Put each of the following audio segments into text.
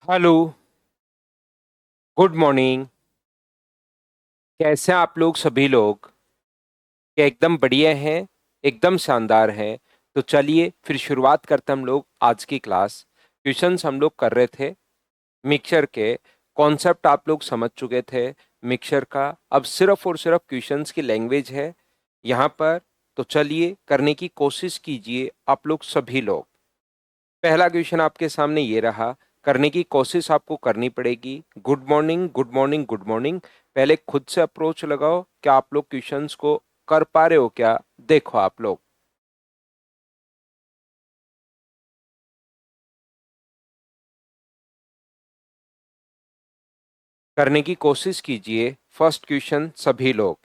Hello. Good morning. कैसे हैं आप लोग सभी लोग? क्या एकदम बढ़िया हैं? एकदम शानदार हैं। तो चलिए फिर शुरुआत करते हैं हम लोग आज की क्लास। क्वेश्चंस हम लोग कर रहे थे मिक्सचर के। कॉन्सेप्ट आप लोग समझ चुके थे मिक्सचर का। अब सिर्फ और सिर्फ क्वेश्चंस की लैंग्वेज है यहाँ पर। तो चलिए करने की कोशिश कीजिए आप लोग सभी लोग। पहला क्वेश्चन आपके सामने ये रहा। करने की कोशिश आपको करनी पड़ेगी। Good morning, good morning, good morning. पहले खुद से अप्रोच लगाओ, क्या आप लोग क्वेश्चंस को कर पा रहे हो क्या? देखो आप लोग करने की कोशिश कीजिए। फर्स्ट क्वेश्चन सभी लोग।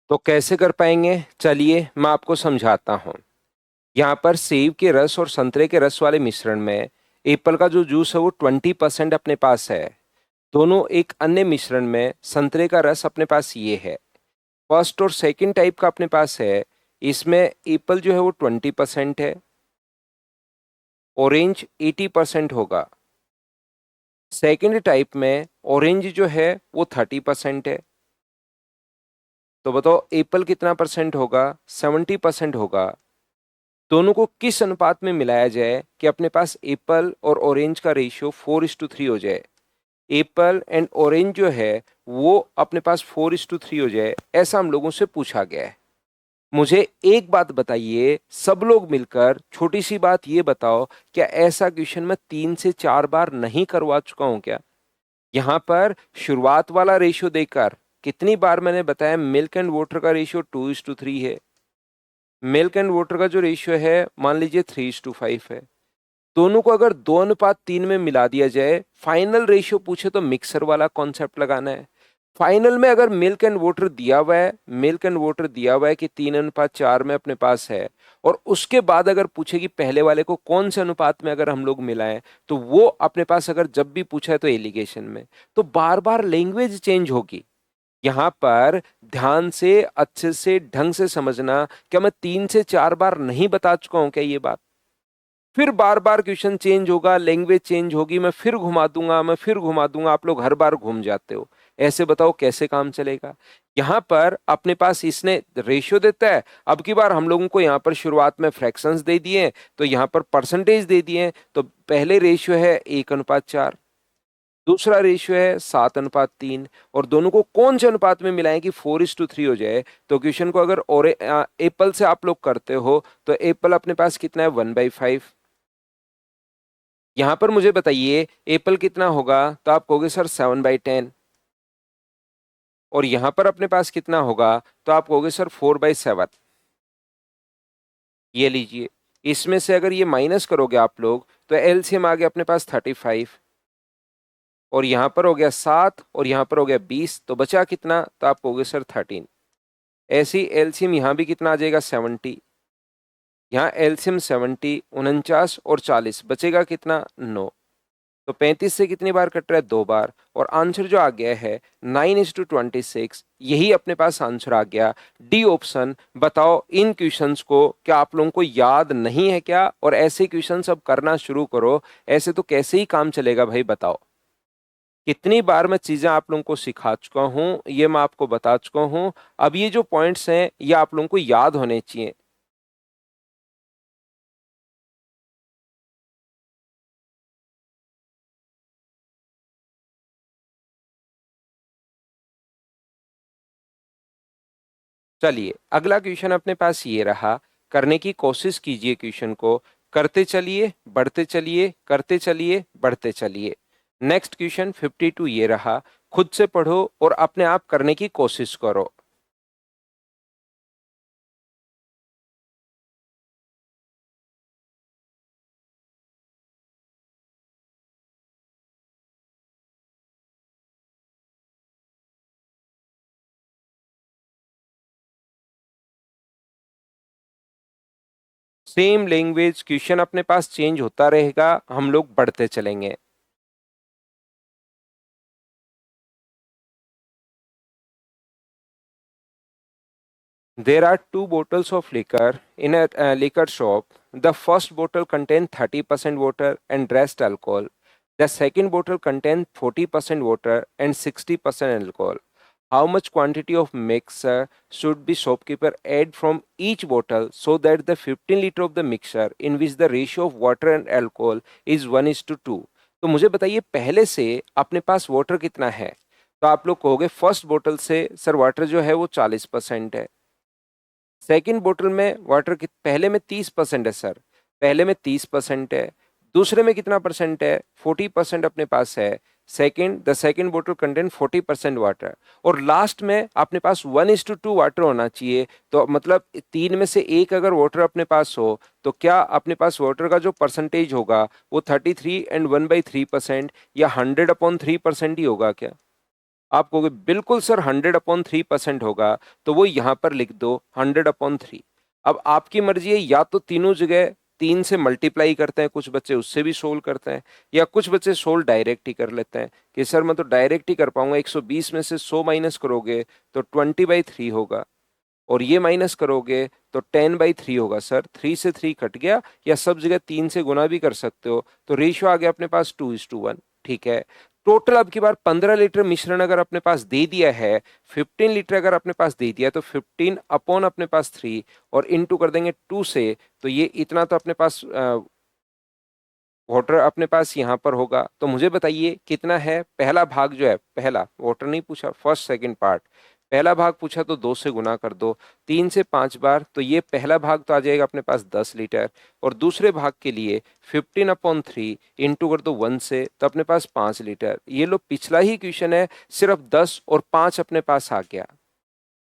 तो कैसे कर पाएंगे? चलिए मैं आपको समझाता हूँ। यहाँ पर सेब के रस और संतरे के रस वाले मिश्रण में एप्पल का जो जूस है वो 20% अपने पास है। दोनों एक अन्य मिश्रण में संतरे का रस अपने पास ये है। फर्स्ट और सेकंड टाइप का अपने पास है। इसमें एप्पल जो है वो 20% है। ऑरेंज 80% होगा। सेकंड टाइप में ऑरेंज जो है वो 30% है। तो बताओ एप्पल कितना परसेंट होगा? 70% होगा। दोनों को किस अनुपात में मिलाया जाए कि अपने पास एप्पल और ऑरेंज का रेशियो 4:3 हो जाए? एप्पल एंड ऑरेंज जो है वो अपने पास 4:3 हो जाए, ऐसा हम लोगों से पूछा गया है। मुझे एक बात बताइए, सब लोग मिलकर छोटी सी बात ये बताओ, क्या ऐसा क्वेश्चन मैं 3 से 4 बार नहीं करवा चुका हूं क्या? यहाँ पर शुरुआत वाला रेशियो देकर कितनी बार मैंने बताया मिल्क एंड वाटर का रेशियो 2:3 है। मिल्क एंड वाटर का जो रेशियो है मान लीजिए 3:5 है। दोनों को अगर 2:3 में मिला दिया जाए, फाइनल रेशियो पूछे तो मिक्सर वाला कॉन्सेप्ट लगाना है। फाइनल में अगर मिल्क एंड वाटर दिया हुआ है, मिल्क एंड वाटर दिया हुआ है कि 3:4 में अपने पास है, और उसके बाद अगर पूछे कि पहले वाले को कौन से अनुपात में अगर हम लोग मिलाएं, तो वो अपने पास अगर जब भी पूछा है तो एलिगेशन में, तो बार बार लैंग्वेज चेंज होगी। यहां पर ध्यान से अच्छे से ढंग से समझना। क्या मैं 3 से 4 बार नहीं बता चुका हूं क्या ये बात? फिर बार बार क्वेश्चन चेंज होगा, लैंग्वेज चेंज होगी, मैं फिर घुमा दूंगा, मैं फिर घुमा दूंगा, आप लोग हर बार घूम जाते हो। ऐसे बताओ कैसे काम चलेगा? यहां पर अपने पास इसने रेशियो देता है। अब की बार हम लोगों को यहां पर शुरुआत में फ्रैक्शंस दे दिए, तो यहां पर परसेंटेज दे दिए। तो पहले रेशियो है 1:4, दूसरा रेशियो है 7:3, और दोनों को कौन से अनुपात में मिलाएं कि 4:3 हो जाए? तो क्वेश्चन को अगर और एप्पल से आप लोग करते हो तो एप्पल अपने पास कितना है? 1/5। यहां पर मुझे बताइए एप्पल कितना होगा? तो आप कहोगे सर 7/10। और यहां पर अपने पास कितना होगा? तो आप कहोगे सर 4/7। ये लीजिए। इसमें से अगर ये माइनस करोगे आप लोग तो एलसीएम आ गया अपने पास 35। और यहां पर हो गया 7 और यहां पर हो गया 20, तो बचा कितना? तो आप कहोगे सर 13। ऐसी एलसीएम यहां भी कितना आ जाएगा? 70। यहाँ एलसीएम 70, 49 और 40, बचेगा कितना? 9। तो 35 से कितनी बार कट रहा है? 2 बार। और आंसर जो आ गया है 9:26, यही अपने पास आंसर आ गया। D option. बताओ इन क्वेश्चंस को क्या आप लोगों को याद नहीं है क्या? और ऐसे क्वेश्चंस अब करना शुरू करो। ऐसे तो कैसे ही काम चलेगा भाई, बताओ। कितनी बार मैं चीजें आप लोगों को सिखा चुका हूं, ये मैं आपको बता चुका हूं। अब ये जो पॉइंट्स हैं ये आप लोगों को याद होने चाहिए। चलिए अगला क्वेश्चन अपने पास ये रहा। करने की कोशिश कीजिए क्वेश्चन को। करते चलिए, बढ़ते चलिए, करते चलिए, बढ़ते चलिए। नेक्स्ट क्वेश्चन 52 ये रहा, खुद से पढ़ो और अपने आप करने की कोशिश करो। सेम लैंग्वेज, क्वेश्चन अपने पास चेंज होता रहेगा, हम लोग बढ़ते चलेंगे। There are two bottles of liquor in a liquor shop. The first bottle contains 30% water and rest alcohol. The second bottle contains 40% water and 60% alcohol. How much quantity of mixture should the shopkeeper add from each bottle so that the 15 liter of the mixture in which the ratio of water and alcohol is 1:2? तो मुझे बताइए पहले से अपने पास water कितना है। तो आप लोग कहोगे फर्स्ट बोतल से सर वाटर जो है वो 40% है। सेकंड बोतल में वाटर की पहले में 30% है सर, पहले में 30% है। दूसरे में कितना परसेंट है? 40% अपने पास है। द सेकंड बोतल कंटेन 40% वाटर। और लास्ट में अपने पास 1:2 वाटर होना चाहिए। तो मतलब तीन में से एक अगर वाटर अपने पास हो तो क्या अपने पास वाटर का जो परसेंटेज होगा वो 33 एंड 1/3% या 100/3% ही होगा क्या? आप कहोगे बिल्कुल सर 100/3% होगा, तो वो यहां पर लिख दो 100/3। अब आपकी मर्जी है, या तो तीनों जगह 3 से मल्टीप्लाई करते हैं, कुछ बच्चे उससे भी सोल्व करते हैं, या कुछ बच्चे सोल्व डायरेक्ट ही कर लेते हैं कि सर मैं तो डायरेक्ट ही कर पाऊंगा। 120 में से 100 माइनस करोगे तो 20/3 होगा, और ये माइनस करोगे तो 10/3 होगा। सर 3 से 3 कट गया, या सब जगह 3 से गुना भी कर सकते हो, तो रेशियो आ गया अपने पास 2:1। ठीक है, टोटल अब की बार 15 लीटर मिश्रण अगर अपने पास दे दिया है, 15 लीटर अगर अपने पास दे दिया, तो 15 अपॉन अपने पास 3 और इनटू कर देंगे 2 से, तो ये इतना तो अपने पास वाटर अपने पास यहाँ पर होगा। तो मुझे बताइए कितना है पहला भाग जो है, पहला वाटर नहीं पूछा, फर्स्ट सेकंड पार्ट, पहला भाग पूछा तो 2 से गुना कर दो, 3 से 5 बार, तो ये पहला भाग तो आ जाएगा अपने पास 10 लीटर। और दूसरे भाग के लिए 15/3 इंटू कर दो 1 से, तो अपने पास 5 लीटर। ये लो पिछला ही क्वेश्चन है, सिर्फ 10 और 5 अपने पास आ गया।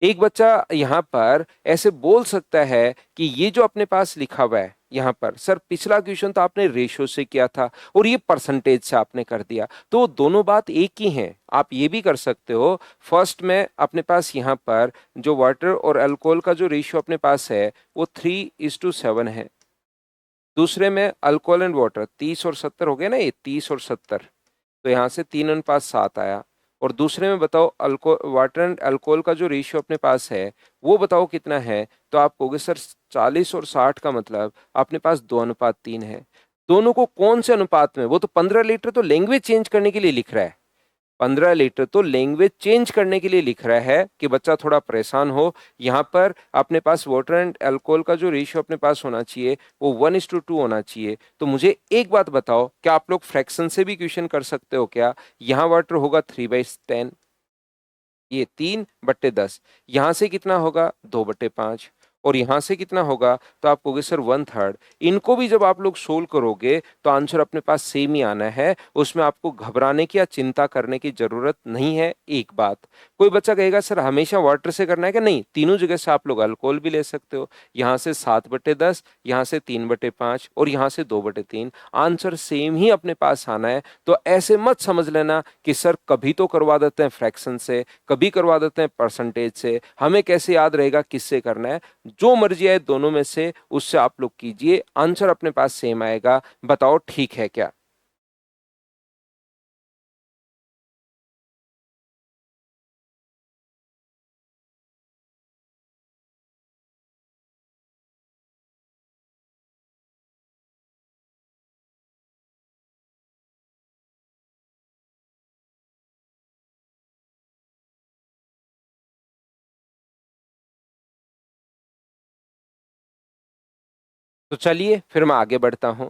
एक बच्चा यहाँ पर ऐसे बोल सकता है कि ये जो अपने पास लिखा हुआ है यहाँ पर, सर पिछला क्वेश्चन तो आपने रेशियो से किया था और ये परसेंटेज से आपने कर दिया, तो दोनों बात एक ही है। आप ये भी कर सकते हो, फर्स्ट में अपने पास यहाँ पर जो वाटर और अल्कोहल का जो रेशियो अपने पास है वो 3:7 है। दूसरे में अल्कोहल एंड वाटर 30 और 70 हो गया ना, ये 30 और 70, तो यहाँ से 3:7 आया। और दूसरे में बताओ वाटर एंड अल्कोहल का जो रेशियो अपने पास है वो बताओ कितना है। तो आप कहोगे सर 40 और 60 का मतलब अपने पास 2:3 है। दोनों को कौन से अनुपात में? वो तो 15 लीटर तो लैंग्वेज चेंज करने के लिए लिख रहा है, 15 लीटर तो लैंग्वेज चेंज करने के लिए लिख रहा है कि बच्चा थोड़ा परेशान हो। यहाँ पर अपने पास वाटर एंड अल्कोहल का जो रेशियो अपने पास होना चाहिए वो 1:2 होना चाहिए। तो मुझे एक बात बताओ, क्या आप लोग फ्रैक्शन से भी क्वेश्चन कर सकते हो क्या? यहाँ वाटर होगा 3/10, ये 3/10, यहाँ से कितना होगा 2/5, और यहाँ से कितना होगा, तो आप कहोगे सर 1/3। इनको भी जब आप लोग सोल्व करोगे तो आंसर अपने पास सेम ही आना है, उसमें आपको घबराने की या चिंता करने की जरूरत नहीं है। एक बात, कोई बच्चा कहेगा सर हमेशा वाटर से करना है क्या? नहीं, तीनों जगह से आप लोग अल्कोहल भी ले सकते हो। यहाँ से 7/10, यहाँ से 3/5 और यहाँ से 2/3, आंसर सेम ही अपने पास आना है। तो ऐसे मत समझ लेना कि सर कभी तो करवा देते हैं फ्रैक्शन से, कभी करवा देते हैं परसेंटेज से, हमें कैसे याद रहेगा किससे करना है। जो मर्जी है दोनों में से उससे आप लोग कीजिए, आंसर अपने पास सेम आएगा। बताओ ठीक है क्या? तो चलिए फिर मैं आगे बढ़ता हूं।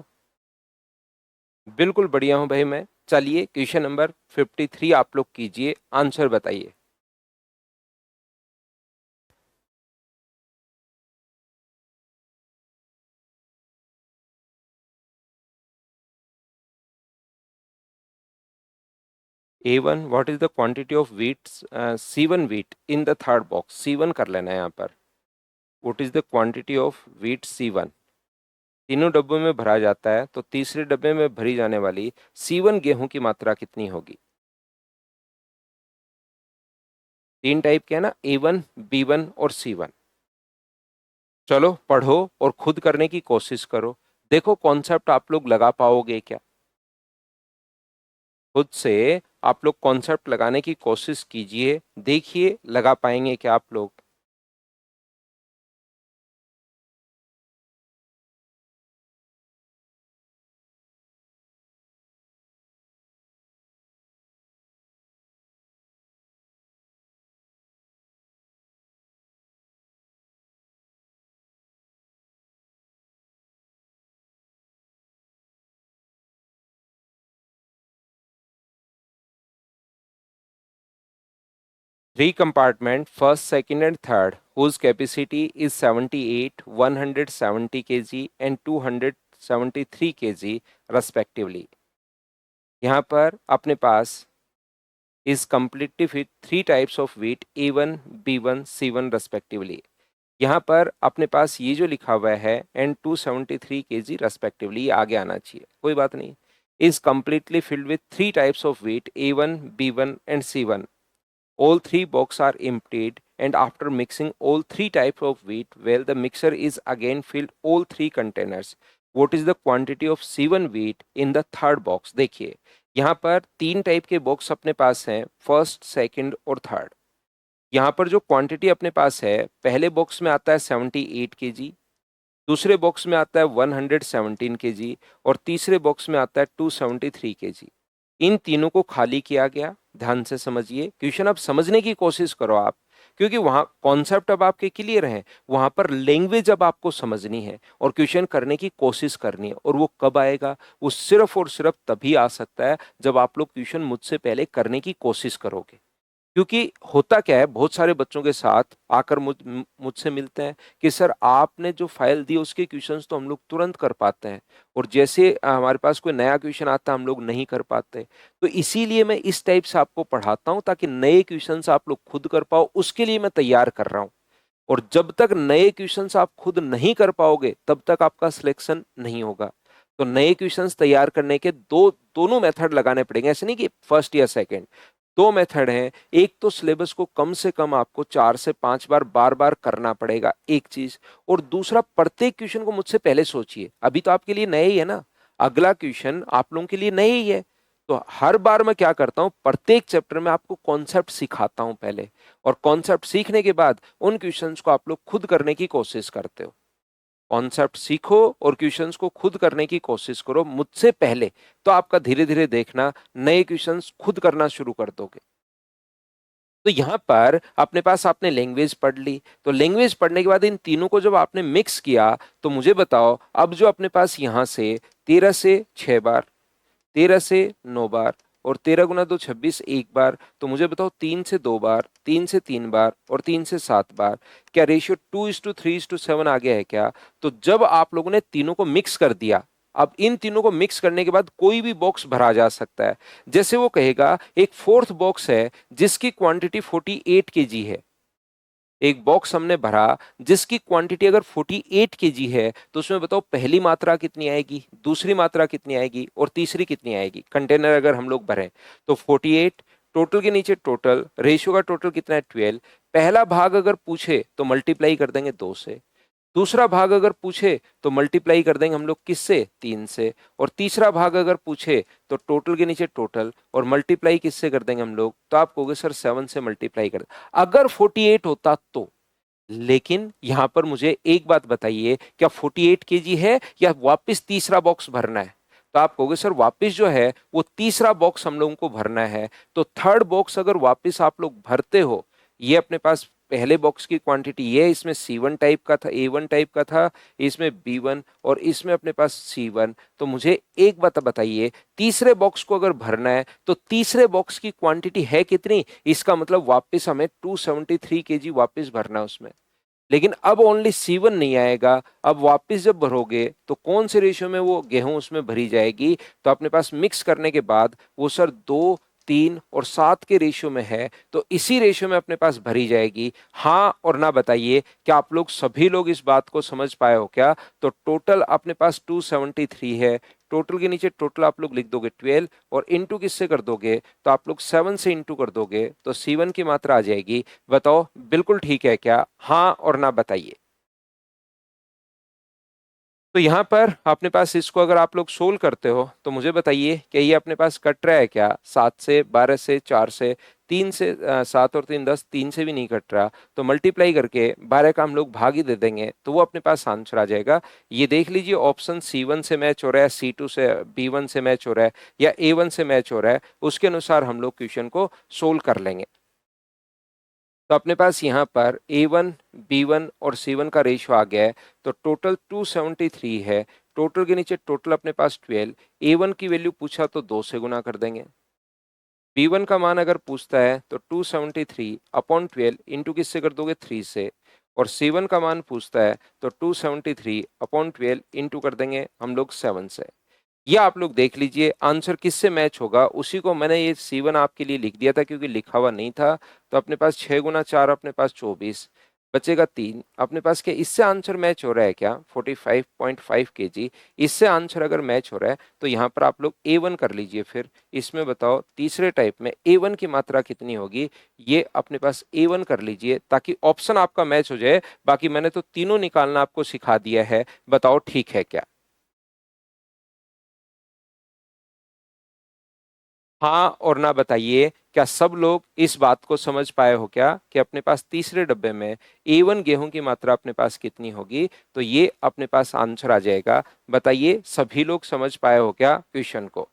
बिल्कुल बढ़िया हूं भाई मैं। चलिए क्वेश्चन नंबर 53 आप लोग कीजिए, आंसर बताइए। A1 what is the quantity of wheat, C1 wheat in the third box, C1 कर लेना है यहाँ पर। What is the quantity of wheat C1, तीनों डब्बों में भरा जाता है तो तीसरे डब्बे में भरी जाने वाली C1 गेहूं की मात्रा कितनी होगी। तीन टाइप के है ना, A1, B1 और C1। चलो पढ़ो और खुद करने की कोशिश करो, देखो कॉन्सेप्ट आप लोग लगा पाओगे क्या। खुद से आप लोग कॉन्सेप्ट लगाने की कोशिश कीजिए, देखिए लगा पाएंगे क्या आप लोग। Three compartment, first, second and third, whose capacity is 78, 170 kg and 273 kg respectively. यहाँ पर अपने पास is completely with three types of wheat A1, B1, C1 respectively. यहाँ पर अपने पास ये जो लिखा हुआ है and 273 kg respectively, ये आगे आना चाहिए, कोई बात नहीं। is completely filled with three types of wheat A1, B1 and C1. All three boxes are emptied and after mixing all three types of wheat well the mixer is again filled all three containers. What is the quantity of C1 wheat in the third box? देखिए यहाँ पर तीन type के box अपने पास हैं, first, second और third. यहाँ पर जो क्वांटिटी अपने पास है, पहले बॉक्स में आता है 78 केजी, दूसरे बॉक्स में आता है 117 केजी और तीसरे बॉक्स में आता है 273 केजी। इन तीनों को खाली किया गया, ध्यान से समझिए, क्वेश्चन अब समझने की कोशिश करो आप, क्योंकि वहां कॉन्सेप्ट अब आपके क्लियर हैं, वहां पर लैंग्वेज अब आपको समझनी है और क्वेश्चन करने की कोशिश करनी है। और वो कब आएगा, वो सिर्फ और सिर्फ तभी आ सकता है जब आप लोग क्वेश्चन मुझसे पहले करने की कोशिश करोगे। क्योंकि होता क्या है, बहुत सारे बच्चों के साथ आकर मुझसे मिलते हैं कि सर आपने जो फाइल दी उसके क्वेश्चंस तो हम लोग तुरंत कर पाते हैं और जैसे हमारे पास कोई नया क्वेश्चन आता है हम लोग नहीं कर पाते। तो इसीलिए मैं इस टाइप से आपको पढ़ाता हूं ताकि नए क्वेश्चंस आप लोग खुद कर पाओ, उसके लिए मैं तैयार कर रहा हूं। और जब तक नए क्वेश्चंस आप खुद नहीं कर पाओगे तब तक आपका सिलेक्शन नहीं होगा। तो नए क्वेश्चंस तैयार करने के दोनों मेथड लगाने पड़ेंगे, ऐसे नहीं कि फर्स्ट या सेकंड। दो मेथड हैं, एक तो सिलेबस को कम से कम आपको 4 से 5 बार बार करना पड़ेगा एक चीज, और दूसरा प्रत्येक क्वेश्चन को मुझसे पहले सोचिए। अभी तो आपके लिए नए ही है ना, अगला क्वेश्चन आप लोगों के लिए नए ही है। तो हर बार मैं क्या करता हूं, प्रत्येक चैप्टर में आपको कॉन्सेप्ट सिखाता हूं पहले, और कॉन्सेप्ट सीखने के बाद उन क्वेश्चंस को आप लोग खुद करने की कोशिश करते हो। कॉन्सेप्ट सीखो और क्वेश्चंस को खुद करने की कोशिश करो मुझसे पहले, तो आपका धीरे धीरे देखना नए क्वेश्चंस खुद करना शुरू कर दोगे। तो यहां पर अपने पास आपने लैंग्वेज पढ़ ली, तो लैंग्वेज पढ़ने के बाद इन तीनों को जब आपने मिक्स किया तो मुझे बताओ अब जो अपने पास यहां से 13 से 6 बार, 13 से 9 बार और 13 गुना 2 26 एक बार, तो मुझे बताओ 3 से 2 बार, 3 से 3 बार और 3 से 7 बार, क्या रेशियो 2:3:7 आ गया है क्या? तो जब आप लोगों ने तीनों को मिक्स कर दिया, अब इन तीनों को मिक्स करने के बाद कोई भी बॉक्स भरा जा सकता है। जैसे वो कहेगा एक फोर्थ बॉक्स है जिसकी क्वांटिटी 48 केजी है, एक बॉक्स हमने भरा जिसकी क्वांटिटी अगर 48 केजी है तो उसमें बताओ पहली मात्रा कितनी आएगी, दूसरी मात्रा कितनी आएगी और तीसरी कितनी आएगी। कंटेनर अगर हम लोग भरें तो 48, टोटल के नीचे टोटल, रेशियो का टोटल कितना है 12। पहला भाग अगर पूछे तो मल्टीप्लाई कर देंगे 2 से, दूसरा भाग अगर पूछे तो मल्टीप्लाई कर देंगे हम लोग किससे, 3 से, और तीसरा भाग अगर पूछे तो टोटल के नीचे टोटल और मल्टीप्लाई किससे कर देंगे हम लोग, तो आप कहोगे सर 7 से मल्टीप्लाई कर अगर 48 होता तो। लेकिन यहां पर मुझे एक बात बताइए, क्या 48 केजी है या वापस तीसरा बॉक्स भरना है? तो आप कहोगे सर वापस जो है वो तीसरा बॉक्स हम लोगों को भरना है। तो थर्ड बॉक्स अगर वापस आप लोग भरते हो, ये अपने पास पहले बॉक्स की क्वांटिटी, ये इसमें C1 टाइप का था, A1 टाइप का था, इसमें B1 और इसमें अपने पास C1। तो मुझे एक बात बताइए, तीसरे बॉक्स को अगर भरना है तो तीसरे बॉक्स की क्वांटिटी है कितनी? इसका मतलब वापस हमें 273 केजी वापस भरना है उसमें। लेकिन अब ओनली C1 नहीं आएगा, अब वापस जब भरोगे तो कौन से रेशियो में वो गेहूं उसमें भरी जाएगी? तो अपने पास मिक्स करने के बाद वो सर 2 3 और 7 के रेशियो में है तो इसी रेशियो में अपने पास भरी जाएगी। हाँ और ना बताइए, क्या आप लोग सभी लोग इस बात को समझ पाए हो क्या? तो टोटल अपने पास 273 है, टोटल के नीचे टोटल आप लोग लिख दोगे 12 और इनटू किससे कर दोगे? तो आप लोग 7 से इनटू कर दोगे तो C1 की मात्रा आ जाएगी। बताओ बिल्कुल ठीक है क्या? हाँ और ना बताइए। तो यहां पर अपने पास इसको अगर आप लोग सोल्व करते हो तो मुझे बताइए कि ये अपने पास कट रहा है क्या? 7 से, 12 से, 4 से, 3 से, 7 और 3 10, 3 से भी नहीं कट रहा। तो मल्टीप्लाई करके 12 का हम लोग भाग ही दे देंगे तो वो अपने पास आंसर आ जाएगा। ये देख लीजिए ऑप्शन C1 से मैच हो रहा है, C2 से, B1 से मैच हो रहा है या A1 से मैच हो रहा है, उसके अनुसार हम लोग क्वेश्चन को सोल्व कर लेंगे। तो अपने पास यहाँ पर A1, B1 और C1 का रेशियो आ गया है तो टोटल 273 है। टोटल के नीचे टोटल अपने पास 12। A1 की वैल्यू पूछा तो 2 से गुना कर देंगे। B1 का मान अगर पूछता है तो 273 अपॉन 12 इंटू किससे कर दोगे? 3 से। और C1 का मान पूछता है तो 273 अपॉन 12 इंटू कर देंगे हम लोग 7 से। ये आप लोग देख लीजिए आंसर किससे मैच होगा, उसी को मैंने ये C1 आपके लिए लिख दिया था क्योंकि लिखा हुआ नहीं था। तो अपने पास 6 गुना 4 अपने पास 24 बचेगा 3। अपने पास क्या इससे आंसर मैच हो रहा है क्या? 45.5 kg। इससे आंसर अगर मैच हो रहा है तो यहाँ पर आप लोग A1 कर लीजिए। फिर इसमें बताओ तीसरे टाइप में A1 की मात्रा कितनी होगी, ये अपने पास A1 कर लीजिए ताकि ऑप्शन आपका मैच हो जाए। बाकी मैंने तो तीनों निकालना आपको सिखा दिया है, बताओ ठीक है क्या? हाँ और ना बताइए, क्या सब लोग इस बात को समझ पाए हो क्या कि अपने पास तीसरे डब्बे में A1 गेहूं की मात्रा अपने पास कितनी होगी? तो ये अपने पास आंसर आ जाएगा। बताइए सभी लोग समझ पाए हो क्या क्वेश्चन को?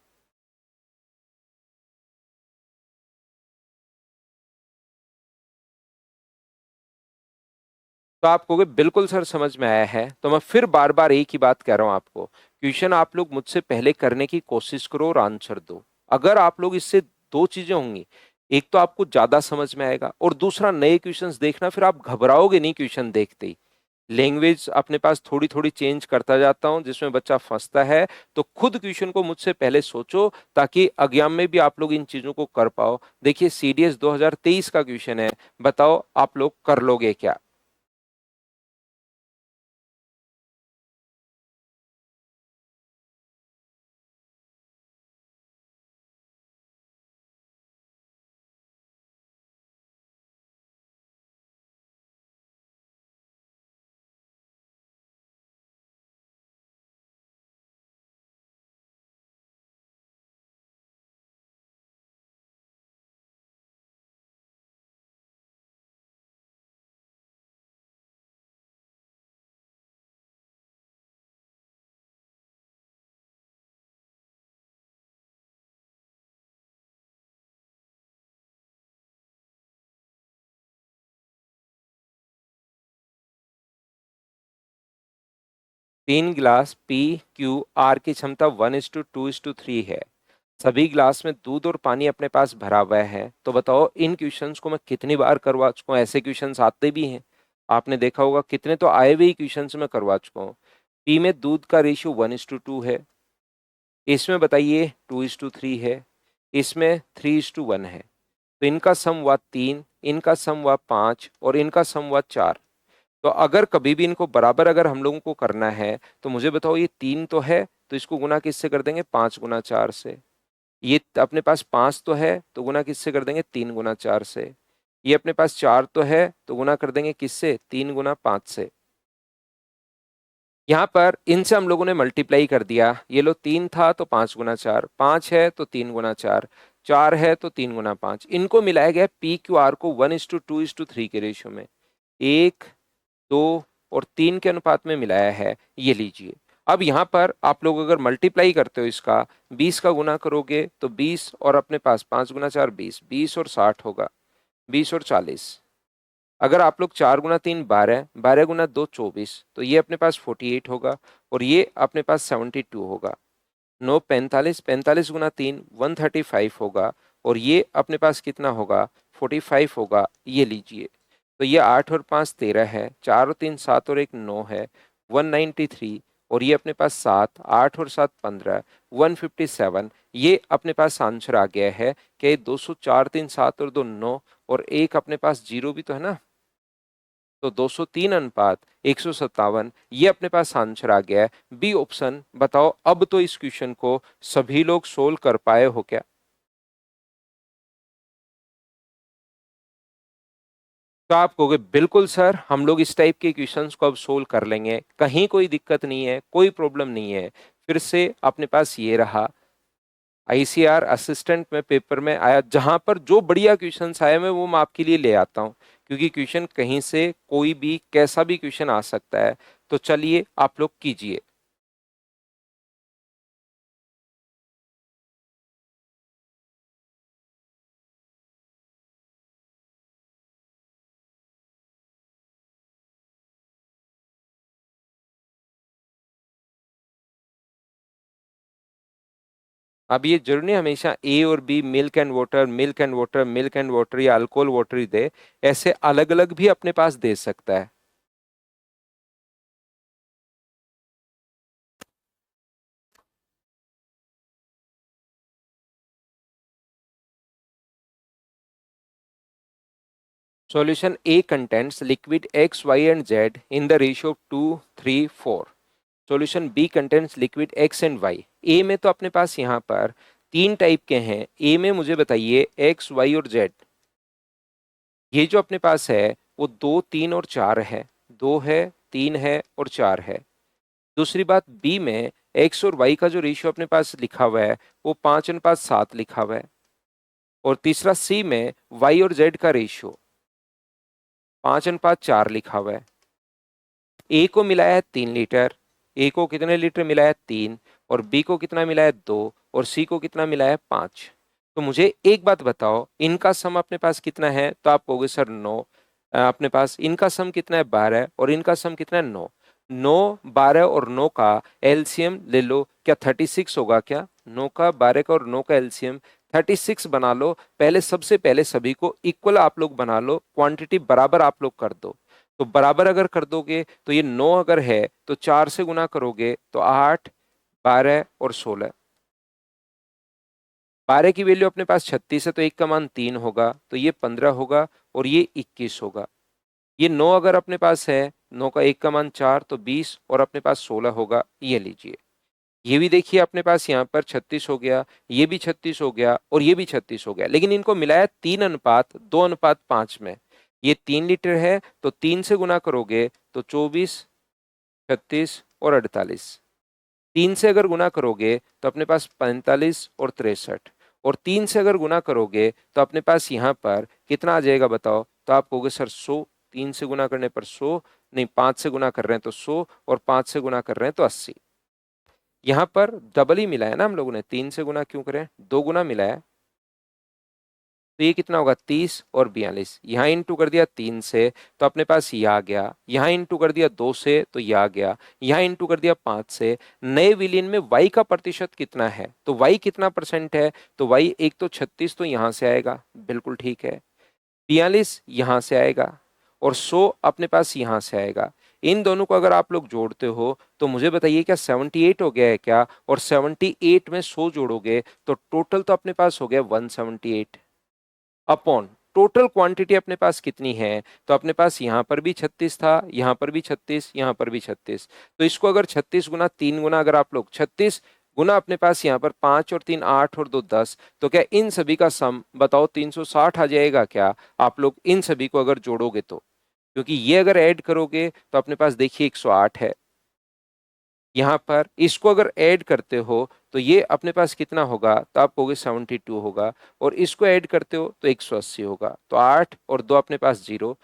तो आप कहोगे बिल्कुल सर समझ में आया है। तो मैं फिर बार बार एक ही बात कह रहा हूं आपको, क्वेश्चन आप लोग मुझसे पहले करने की कोशिश करो और आंसर दो। अगर आप लोग इससे दो चीजें होंगी, एक तो आपको ज्यादा समझ में आएगा और दूसरा नए क्वेश्चंस देखना फिर आप घबराओगे नहीं क्वेश्चन देखते ही। लैंग्वेज अपने पास थोड़ी थोड़ी चेंज करता जाता हूं जिसमें बच्चा फंसता है। तो खुद क्वेश्चन को मुझसे पहले सोचो ताकि एग्जाम में भी आप लोग इन चीजों को कर पाओ। देखिए CDS 2023 का क्वेश्चन है, बताओ आप लोग कर लोगे क्या? तीन गिलास PQR की क्षमता 1:2:3 है। सभी गिलास में दूध और पानी अपने पास भरा हुआ है। तो बताओ इन क्वेश्चंस को मैं कितनी बार करवा चुका हूँ? ऐसे क्वेश्चंस आते भी हैं, आपने देखा होगा कितने तो आए हुए ही क्वेश्चंस में करवा चुका हूँ। पी में दूध का रेशियो 1:2 है, इसमें बताइए 2:3 है, इसमें 3:1 है। तो इनका सम हुआ 3, इनका सम हुआ 5 और इनका सम हुआ 4। तो अगर कभी भी इनको बराबर अगर हम लोगों को करना है तो मुझे बताओ ये 3 तो है तो इसको गुना किससे कर देंगे? 5 गुना 4 से। ये अपने पास 5 तो है तो गुना किससे कर देंगे? 3 गुना 4 से। ये अपने पास 4 तो है तो गुना कर देंगे किससे? 3 गुना 5 से। यहाँ पर इनसे हम लोगों ने मल्टीप्लाई कर दिया। ये लो 3 था तो 5 गुना 4, 5 है तो 3 गुना 4, 4 है तो 3 गुना 5। इनको मिलाया गया PQR को 1:2:3 के रेशियो में, 1, 2 और 3 के अनुपात में मिलाया है। ये लीजिए। अब यहाँ पर आप लोग अगर मल्टीप्लाई करते हो इसका, 20 का गुना करोगे तो 20 और अपने पास 5 गुना 4 20, 20 और 60 होगा, 20 और 40। अगर आप लोग 4 गुना 3 12, 12 गुना 2 24, तो ये अपने पास 48 होगा और ये अपने पास 72 होगा। 9 45, 45 गुना 3 135 होगा और ये अपने पास कितना होगा? 45 होगा। ये लीजिए। तो ये 8 और 5 13 है, 4 और 3 7 और 1 9 है, 193 और ये अपने पास 7, 8 और 7 15, 157। ये अपने पास आंसर आ गया है कि 204, 3 7 और 2 9 और एक अपने पास जीरो भी तो है ना, तो 203 अनुपात 157, ये अपने पास आंसर आ गया है, बी ऑप्शन। बताओ अब तो इस क्वेश्चन को सभी लोग सोल्व कर पाए हो क्या? तो आप कहोगे बिल्कुल सर, हम लोग इस टाइप के क्वेश्चंस को अब सोल्व कर लेंगे, कहीं कोई दिक्कत नहीं है, कोई प्रॉब्लम नहीं है। फिर से अपने पास ये रहा, आईसीआर असिस्टेंट में पेपर में आया, जहां पर जो बढ़िया क्वेश्चंस आए मैं वो मैं आपके लिए ले आता हूं, क्योंकि क्वेश्चन कहीं से कोई भी कैसा भी क्वेश्चन आ सकता है। तो चलिए आप लोग कीजिए। अब ये जरूरी नहीं हमेशा ए और B, milk and water, milk and water, milk and water या अल्कोहल वाटर ही दे, ऐसे अलग अलग भी अपने पास दे सकता है। Solution A contains liquid X, Y and Z in the ratio of 2, 3, 4. Solution B contains liquid X and Y. A में तो अपने पास यहाँ पर तीन टाइप के हैं। A में मुझे बताइए X, Y और Z। ये जो अपने पास है वो 2, 3 और 4 है। 2 है, 3 है और 4 है। दूसरी बात, B में X और Y का जो रेशियो अपने पास लिखा हुआ है वो 5:7 लिखा हुआ है। और तीसरा C में Y और Z का रेशियो 5:4 लिखा हुआ है। ए को मिलाया है 3 लीटर, ए को कितने लीटर मिलाया है 3, और बी को कितना मिलाया है 2, और सी को कितना मिलाया है 5। तो मुझे एक बात बताओ, इनका सम अपने पास कितना है? तो आप कहोगे सर 9। अपने पास इनका सम कितना है? 12, और इनका सम कितना है? 9। 9, 12 और 9 का एलसीएम ले लो, क्या 36 होगा क्या? 9 का, 12 का और 9 का एलसीएम 36 बना लो। पहले सबसे पहले सभी को इक्वल आप लोग बना लो, क्वांटिटी बराबर आप लोग कर दो। तो बराबर अगर कर दोगे तो ये 9 अगर है तो 4 से गुना करोगे तो 8, 12 और 16। 12 की वैल्यू अपने पास 36 है तो एक का मान 3 होगा, तो ये 15 होगा और ये 21 होगा। ये 9 अगर अपने पास है, 9 का एक का मान 4 तो 20 और अपने पास 16 होगा। ये लीजिए, ये भी देखिए अपने पास यहाँ पर 36 हो गया, ये भी 36 हो गया और ये भी 36 हो गया, लेकिन इनको मिलाया 3:2:5 में। ये 3 लीटर है तो 3 से गुना करोगे तो 24, 36 और 48। 3 से अगर गुना करोगे तो अपने पास 45 और 63, और 3 से अगर गुना करोगे तो अपने पास यहाँ पर कितना आ जाएगा बताओ? तो आप कहोगे सर 100। 3 से गुना करने पर 100 नहीं, 5 से गुना कर रहे हैं तो 100, और 5 से गुना कर रहे हैं तो 80। यहाँ पर डबल ही मिला है ना हम लोगों ने, 3 से गुना क्यों करें, 2 गुना मिला है। तो ये कितना होगा? 30 और 42। यहाँ इंटू कर दिया 3 से तो अपने पास ये आ गया, यहाँ इंटू कर दिया 2 से तो ये आ गया, यहाँ इंटू कर दिया 5 से। नए विलीन में y का प्रतिशत कितना है? तो y कितना परसेंट है? तो y एक तो 36 तो यहाँ से आएगा, बिल्कुल ठीक है। 42 यहाँ से आएगा और 100 अपने पास यहाँ से आएगा। इन दोनों को अगर आप लोग जोड़ते हो तो मुझे बताइए क्या 78 हो गया है क्या? और 78 में 100 जोड़ोगे तो टोटल तो अपने पास हो गया 178 अपॉन टोटल क्वांटिटी अपने पास कितनी है? तो अपने पास यहाँ पर भी 36 था, यहाँ पर भी 36, यहाँ पर भी 36। तो इसको अगर 36 गुना 3 गुना अगर आप लोग 36 गुना अपने पास यहाँ पर 5 और 3 8 और 2 10, तो क्या इन सभी का सम बताओ 360 आ जाएगा क्या? आप लोग इन सभी को अगर जोड़ोगे तो, क्योंकि ये अगर ऐड करोगे तो अपने पास देखिए 108 है। यहाँ पर इसको अगर ऐड करते हो तो ये अपने पास कितना होगा? तो आप कहोगे 72 होगा, और इसको ऐड करते हो तो 180 होगा। तो 8 और 2 अपने पास 0,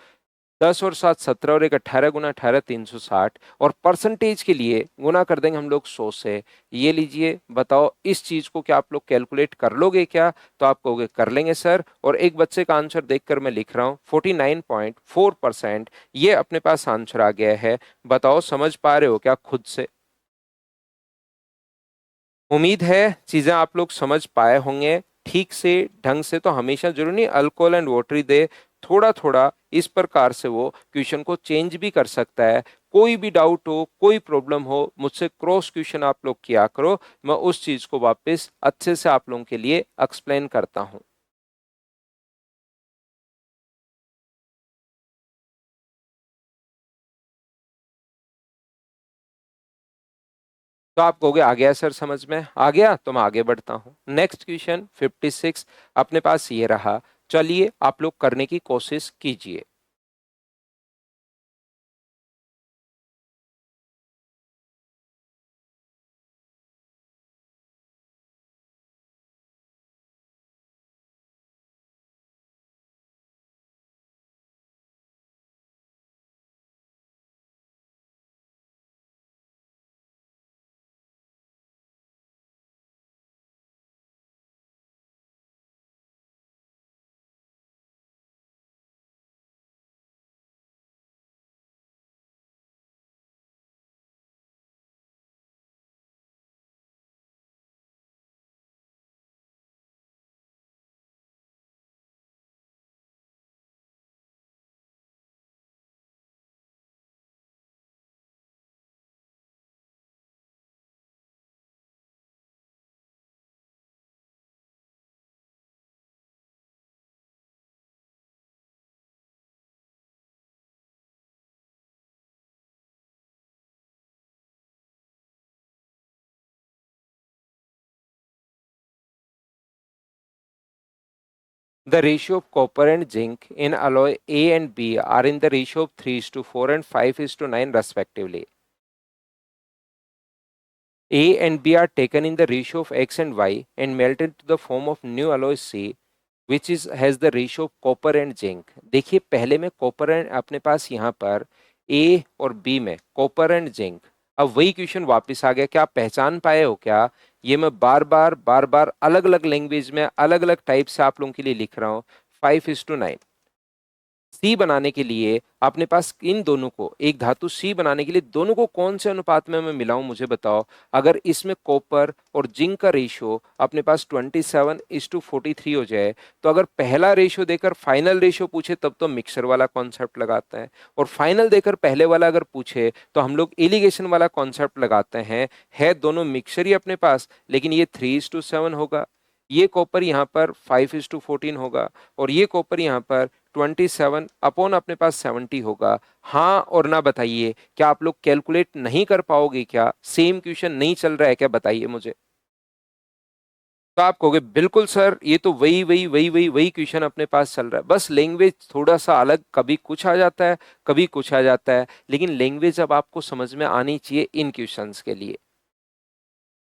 10 और 7 17 और 1 18 गुना 18 360, और परसेंटेज के लिए गुना कर देंगे हम लोग 100 से। ये लीजिए, बताओ इस चीज को क्या आप लोग कैलकुलेट कर लोगे क्या? तो आप कहोगे कर लेंगे सर, और एक बच्चे का आंसर देखकर मैं लिख रहा हूँ 49.4%। ये अपने पास आंसर आ गया है। बताओ समझ पा रहे हो क्या खुद से? उम्मीद है चीजें आप लोग समझ पाए होंगे ठीक से ढंग से। तो हमेशा जरूर नहीं अल्कोहल एंड वाटर ही दे, थोड़ा थोड़ा इस प्रकार से वो क्वेश्चन को चेंज भी कर सकता है। कोई भी डाउट हो, कोई प्रॉब्लम हो, मुझसे क्रॉस क्वेश्चन आप लोग किया करो, मैं उस चीज को वापस अच्छे से आप लोगों के लिए एक्सप्लेन करता हूं। तो आप कहोगे आ गया सर, समझ में आ गया, तो मैं आगे बढ़ता हूं। नेक्स्ट क्वेश्चन 56 अपने पास ये रहा। चलिए आप लोग करने की कोशिश कीजिए। The ratio of copper and zinc in alloy A and B are in the ratio of 3:4 and 5:9 respectively. A and B are taken in the ratio of X and Y and melted to the form of new alloy C, which is has the ratio of copper and zinc. देखिए पहले में copper and अपने पास यहाँ पर A और B में copper and zinc. अब वही क्वेश्चन वापस आ गया, क्या आप पहचान पाए हो क्या? ये मैं बार बार अलग अलग लैंग्वेज में अलग अलग टाइप से आप लोगों के लिए लिख रहा हूँ। 5:9 सी बनाने के लिए अपने पास इन दोनों को, एक धातु सी बनाने के लिए दोनों को कौन से अनुपात में मैं मिलाऊं, मुझे बताओ। अगर इसमें कॉपर और जिंक का रेशियो अपने पास 27:43 हो जाए, तो अगर पहला रेशियो देकर फाइनल रेशियो पूछे तब तो मिक्सर वाला कॉन्सेप्ट लगाते हैं, और फाइनल देकर पहले वाला अगर पूछे तो हम लोग एलिगेशन वाला कॉन्सेप्ट लगाते हैं। है दोनों मिक्सर ही अपने पास, लेकिन ये 3:7 होगा, ये कॉपर यहाँ पर 5:14 होगा, और ये कॉपर यहाँ पर 27 अपॉन अपने पास 70 होगा। हाँ और ना बताइए, क्या आप लोग कैलकुलेट नहीं कर पाओगे क्या? सेम क्वेश्चन नहीं चल रहा है क्या, बताइए मुझे। तो आप कहोगे बिल्कुल सर, ये तो वही क्वेश्चन अपने पास चल रहा है, बस लैंग्वेज थोड़ा सा अलग, कभी कुछ आ जाता है कभी कुछ आ जाता है, लेकिन लैंग्वेज अब आपको समझ में आनी चाहिए इन क्वेश्चंस के लिए।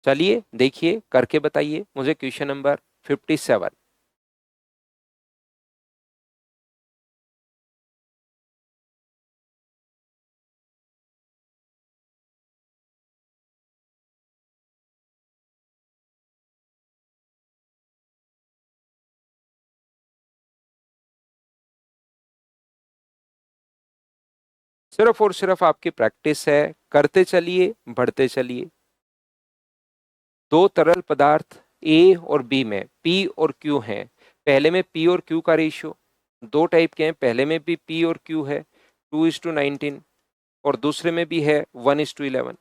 चलिए देखिए करके बताइए मुझे क्वेश्चन नंबर 57। सिर्फ और सिर्फ आपकी प्रैक्टिस है, करते चलिए बढ़ते चलिए। दो तरल पदार्थ ए और बी में पी और क्यू हैं। पहले में पी और क्यू का रेशियो दो टाइप के हैं, पहले में भी पी और क्यू है 2:19, और दूसरे में भी है 1:11।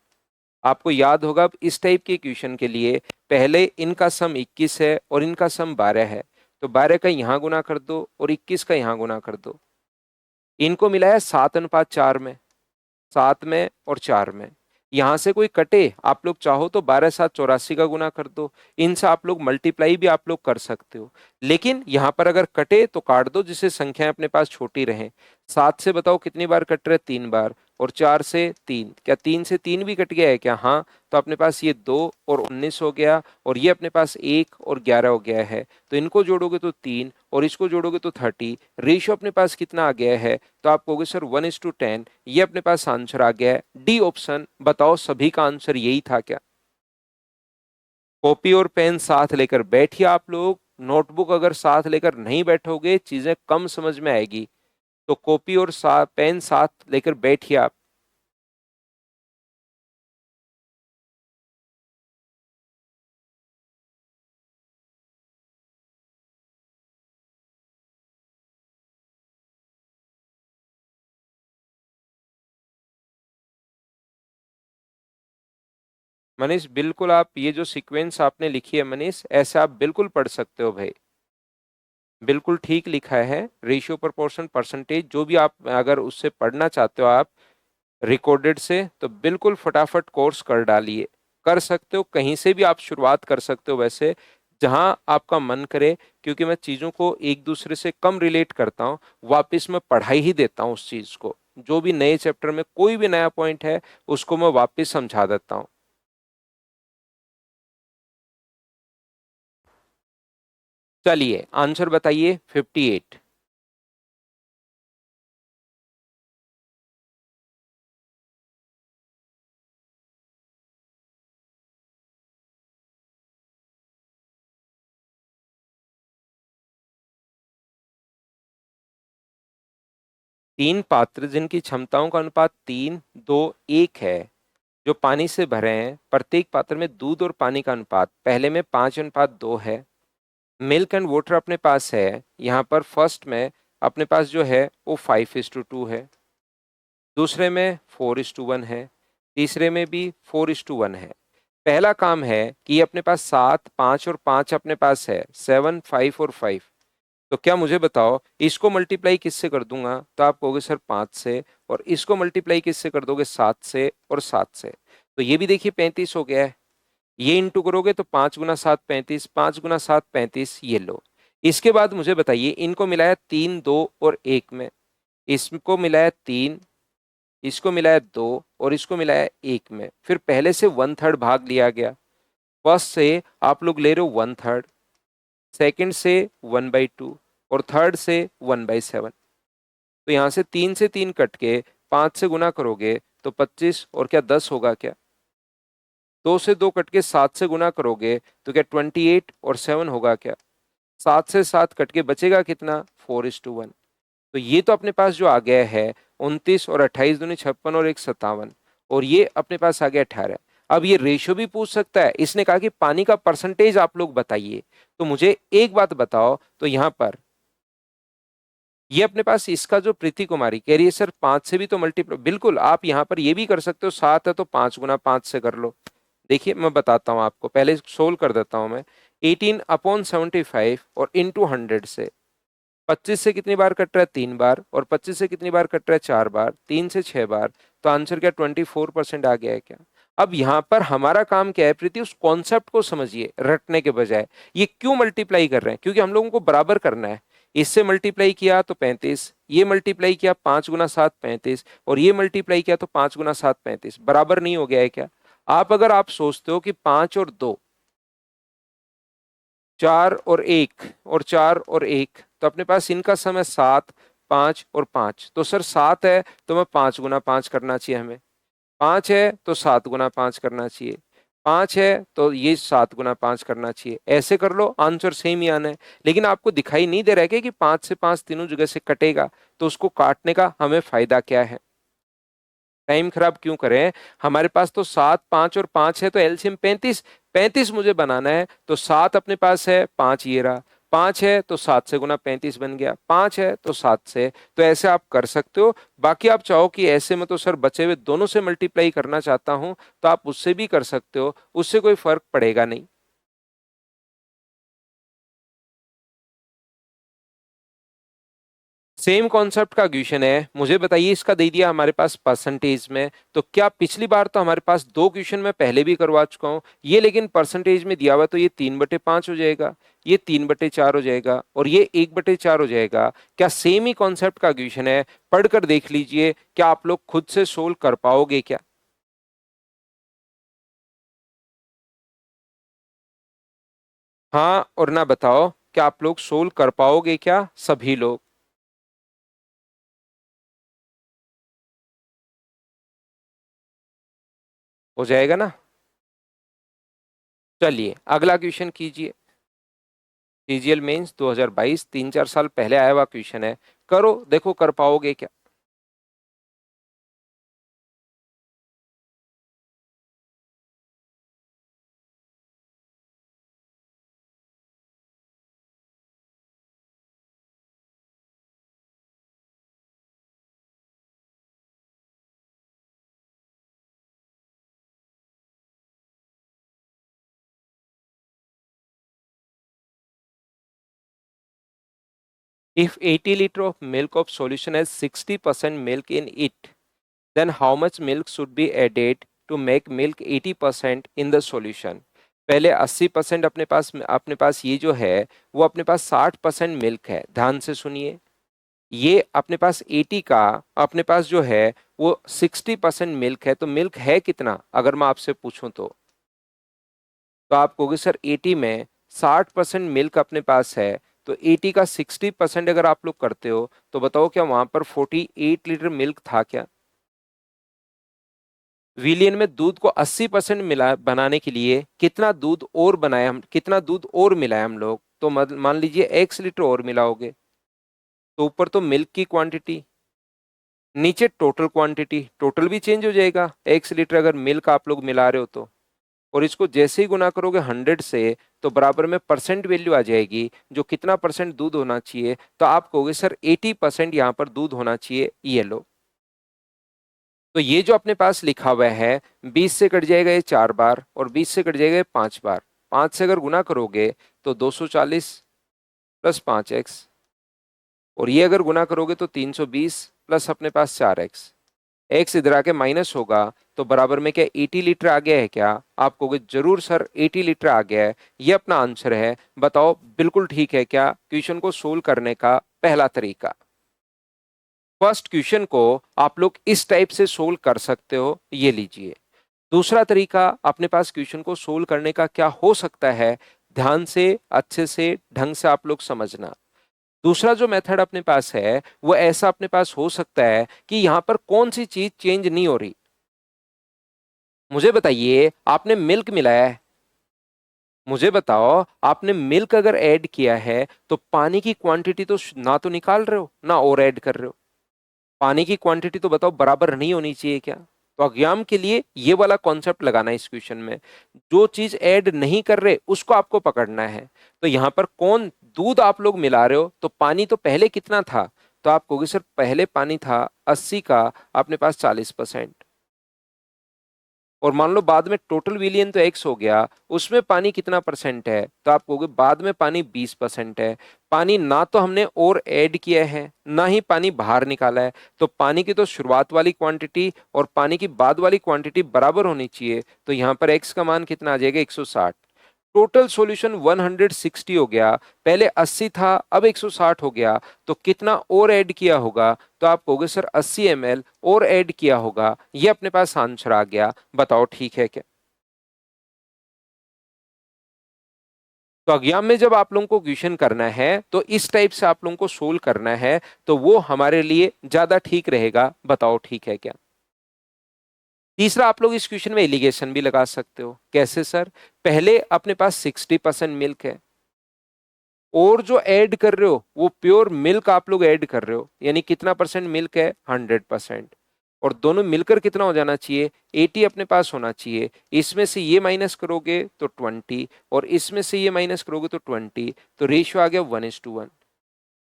आपको याद होगा, अब इस टाइप के क्वेश्चन के लिए पहले इनका सम 21 है और इनका सम 12 है, तो 12 का यहाँ गुना कर दो और 21 का यहाँ गुना कर दो। इनको मिलाया 7:4 में, 7 में और 4 में। यहां से कोई कटे, आप लोग चाहो तो 12×7 = 84 का गुना कर दो, इनसे आप लोग मल्टीप्लाई भी आप लोग कर सकते हो, लेकिन यहां पर अगर कटे तो काट दो जिससे संख्याएं अपने पास छोटी रहें। 7 से बताओ कितनी बार कट रहे, 3 बार, और 4 से 3, क्या 3 से 3 भी कट गया है क्या? हाँ, तो अपने पास ये 2 और 19 हो गया, और ये अपने पास 1 और 11 हो गया है। तो इनको जोड़ोगे तो 3 और इसको जोड़ोगे तो 30, रेशियो अपने पास कितना आ गया है? तो आप कहोगे सर 1:10। ये अपने पास आंसर आ गया है डी ऑप्शन। बताओ सभी का आंसर यही था क्या? कॉपी और पेन साथ लेकर बैठिए आप लोग, नोटबुक अगर साथ लेकर नहीं बैठोगे चीजें कम समझ में आएगी, तो कॉपी और पेन साथ लेकर बैठिए आप। मनीष बिल्कुल आप ये जो सीक्वेंस आपने लिखी है मनीष, ऐसे आप बिल्कुल पढ़ सकते हो भाई, बिल्कुल ठीक लिखा है। रेशियो प्रोपोर्शन परसेंटेज जो भी आप अगर उससे पढ़ना चाहते हो आप रिकॉर्डेड से, तो बिल्कुल फटाफट कोर्स कर डालिए। कर सकते हो, कहीं से भी आप शुरुआत कर सकते हो वैसे, जहां आपका मन करे, क्योंकि मैं चीजों को एक दूसरे से कम रिलेट करता हूँ, वापस मैं पढ़ाई ही देता हूँ उस चीज को। जो भी नए चैप्टर में कोई भी नया पॉइंट है उसको मैं वापस समझा देता हूँ। चलिए आंसर बताइए। 58। 3 पात्र जिनकी क्षमताओं का अनुपात 3, 2, 1 है, जो पानी से भरे हैं, प्रत्येक पात्र में दूध और पानी का अनुपात पहले में 5:2 है। मिल्क एंड वाटर अपने पास है, यहाँ पर फर्स्ट में अपने पास जो है वो 5:2 है, दूसरे में 4:1 है, तीसरे में भी 4:1 है। पहला काम है कि ये अपने पास 7, 5 और 5 अपने पास है, 7, 5 और 5। तो क्या मुझे बताओ, इसको मल्टीप्लाई किससे कर दूंगा, तो आप कहोगे सर 5 से, और इसको मल्टीप्लाई किससे कर दोगे, 7 से और 7 से। तो ये भी देखिए 35 हो गया है। ये इंटू करोगे तो 5 × 7 35, 5 × 7 35, ये लो। इसके बाद मुझे बताइए, इनको मिलाया 3, 2 और 1 में, इसको मिलाया 3, इसको मिलाया 2 और इसको मिलाया 1 में, फिर पहले से 1/3 भाग लिया गया। फर्स्ट से आप लोग ले रहे हो 1/3, सेकंड से 1/2 और थर्ड से 1/7। तो यहां से 3 से 3 कट के 5 से गुना करोगे तो 25, और क्या 10 होगा क्या। 2 से 2 कट के 7 से गुना करोगे तो क्या 28 और 7 होगा क्या। 7 से 7 कट के बचेगा कितना, 4:1। तो ये तो अपने पास जो आ गया है 29 और 28 दूनी 56 और 1 57, और ये अपने पास आ गया 18। अब ये रेशियो भी पूछ सकता है, इसने कहा कि पानी का परसेंटेज आप लोग बताइए। तो मुझे एक बात बताओ, तो यहां पर ये अपने पास इसका जो प्रीति कुमारी कह रही है सर 5 से भी तो मल्टीप्लाई, बिल्कुल आप यहां पर ये भी कर सकते हो, 7 है तो 5 × 5 से कर लो। देखिए मैं बताता हूं आपको, पहले सोल्व कर देता हूं मैं। 18/75 और इंटू 100 से, 25 से कितनी बार कट रहा है, 3 बार, और 25 से कितनी बार कट रहा है, 4 बार, 3 से 6 बार। तो आंसर क्या 24% आ गया है क्या। अब यहां पर हमारा काम क्या है प्रीति, उस कॉन्सेप्ट को समझिए रटने के बजाय। ये क्यों मल्टीप्लाई कर रहे हैं, क्योंकि हम लोगों को बराबर करना है। इससे मल्टीप्लाई किया तो 35, ये मल्टीप्लाई किया 5 × 7 35, और ये मल्टीप्लाई किया तो 5 × 7 35, बराबर नहीं हो गया है क्या। आप अगर आप सोचते हो कि 5 और 2, 4 और 1 तो अपने पास इनका सम है 7, 5 और 5। तो सर 7 है तो मैं 5 × 5 करना चाहिए हमें, 5 है तो 7 × 5 करना चाहिए, 5 है तो ये 7 × 5 करना चाहिए। ऐसे कर लो, आंसर सेम ही आना है। लेकिन आपको दिखाई नहीं दे रहा है कि 5 से 5 तीनों जगह से कटेगा, तो उसको काटने का हमें फायदा क्या है, टाइम खराब क्यों करें। हमारे पास तो 7, 5 और 5 है, तो एलसीएम 35, 35 मुझे बनाना है। तो 7 अपने पास है, 5 ये रहा, 5 है तो 7 से गुना 35 बन गया, 5 है तो 7 से। तो ऐसे आप कर सकते हो। बाकी आप चाहो कि ऐसे में तो सर बचे हुए दोनों से मल्टीप्लाई करना चाहता हूं, तो आप उससे भी कर सकते हो, उससे कोई फर्क पड़ेगा नहीं। सेम कॉन्सेप्ट का क्वेश्चन है, मुझे बताइए इसका दे दिया हमारे पास परसेंटेज में। तो क्या पिछली बार तो हमारे पास दो क्वेश्चन मैं पहले भी करवा चुका हूं, ये लेकिन परसेंटेज में दिया हुआ, तो ये 3/5 हो जाएगा, ये 3/4 हो जाएगा, और ये 1/4 हो जाएगा। क्या सेम ही कॉन्सेप्ट का क्वेश्चन है, पढ़कर देख लीजिए, क्या आप लोग खुद से सोल्व कर पाओगे क्या। हाँ और ना बताओ, क्या आप लोग सोल्व कर पाओगे क्या, सभी लोग। हो जाएगा ना। चलिए अगला क्वेश्चन कीजिए। सीजीएल मेंस 2022, 3 4 साल पहले आया हुआ क्वेश्चन है, करो देखो कर पाओगे क्या। If 80 liter of milk of solution has 60% milk in it, then how much milk should be added to make milk 80% in the solution? पहले 80% अपने पास ये जो है वो अपने पास 60% मिल्क है। ध्यान से सुनिए, ये अपने पास 80 का अपने पास जो है वो 60% मिल्क है। तो मिल्क है कितना अगर मैं आपसे पूछूं तो आप कहोगे सर 80 में 60% मिल्क अपने पास है, तो 80 का 60% अगर आप लोग करते हो तो बताओ क्या वहां पर 48 लीटर मिल्क था क्या? विलियन में दूध को 80% मिला बनाने के लिए कितना दूध और बनाया हम, कितना दूध और मिलाया हम लोग? तो मान लीजिए x लीटर और मिलाओगे, तो ऊपर तो मिल्क की क्वांटिटी, नीचे टोटल क्वांटिटी, टोटल भी चेंज हो जाएगा। x लीटर अगर मिल्क आप लोग मिला रहे हो तो, और इसको जैसे ही गुना करोगे 100 से तो बराबर में परसेंट वैल्यू आ जाएगी, जो कितना परसेंट दूध होना चाहिए। तो आप कहोगे सर 80% यहाँ पर दूध होना चाहिए, ये लो। तो ये जो अपने पास लिखा हुआ है 20 से कट जाएगा ये 4 बार, और 20 से कट जाएगा ये 5 बार। 5 से अगर गुना करोगे तो 240 प्लस 5x, और ये अगर गुना करोगे तो 320 प्लस अपने पास 4x। एक्स इधर आके माइनस होगा तो बराबर में क्या 80 लीटर आ गया है क्या? आप कहोगे जरूर सर 80 लीटर आ गया है, ये अपना आंसर है। बताओ बिल्कुल ठीक है क्या? क्वेश्चन को सोल्व करने का पहला तरीका, फर्स्ट क्वेश्चन को आप लोग इस टाइप से सोल्व कर सकते हो, ये लीजिए। दूसरा तरीका अपने पास क्वेश्चन को सोल्व करने का क्या हो सकता है, ध्यान से अच्छे से ढंग से आप लोग समझना। दूसरा जो मेथड अपने पास है वो ऐसा अपने पास हो सकता है कि यहां पर कौन सी चीज चेंज नहीं हो रही। मुझे बताइए, आपने मिल्क मिलाया है, मुझे बताओ आपने मिल्क अगर ऐड किया है तो पानी की क्वांटिटी तो ना तो निकाल रहे हो ना और ऐड कर रहे हो। पानी की क्वांटिटी तो बताओ बराबर नहीं होनी चाहिए क्या? तो एग्जाम के लिए ये वाला कॉन्सेप्ट लगाना है इस क्वेश्चन में। जो चीज ऐड नहीं कर रहे उसको आपको पकड़ना है। तो यहां पर कौन दूध आप लोग मिला रहे हो, तो पानी तो पहले कितना था? तो आप कहोगे सर पहले पानी था 80 का अपने पास 40%, और मान लो बाद में टोटल विलियन तो एक्स हो गया, उसमें पानी कितना परसेंट है? तो आप कहोगे बाद में पानी 20% है। पानी ना तो हमने और ऐड किया है ना ही पानी बाहर निकाला है, तो पानी की तो शुरुआत वाली क्वांटिटी और पानी की बाद वाली क्वांटिटी बराबर होनी चाहिए। तो यहां पर एक्स का मान कितना आ जाएगा? 160। टोटल सॉल्यूशन 160 हो गया, पहले 80 था अब 160 हो गया, तो कितना और ऐड किया होगा? तो आप कहोगे सर 80 ml और ऐड किया होगा, ये अपने पास आंसर आ गया। बताओ ठीक है क्या? तो एग्जाम में जब आप लोगों को क्वेश्चन करना है तो इस टाइप से आप लोगों को सोल्व करना है, तो वो हमारे लिए ज्यादा ठीक रहेगा। बताओ ठीक है क्या? तीसरा, आप लोग इस क्वेश्चन में एलिगेशन भी लगा सकते हो। कैसे सर? पहले अपने पास 60% मिल्क है, और जो ऐड कर रहे हो वो प्योर मिल्क आप लोग ऐड कर रहे हो, यानी कितना परसेंट मिल्क है? 100%। और दोनों मिलकर कितना हो जाना चाहिए? 80 अपने पास होना चाहिए। इसमें से ये माइनस करोगे तो 20, और इसमें से ये माइनस करोगे तो 20, तो रेशियो आ गया 1:1।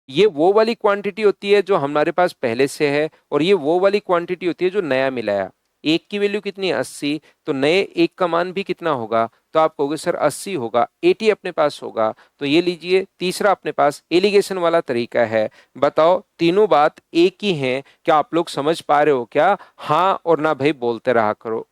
ये वो वाली क्वांटिटी होती है जो हमारे पास पहले से है, और ये वो वाली क्वांटिटी होती है जो नया मिलाया। एक की वैल्यू कितनी है? 80, तो नए एक का मान भी कितना होगा? तो आप कहोगे सर 80 होगा, 80 अपने पास होगा। तो ये लीजिए, तीसरा अपने पास एलिगेशन वाला तरीका है। बताओ तीनों बात एक ही है क्या? आप लोग समझ पा रहे हो क्या? हाँ और ना भाई बोलते रहा करो।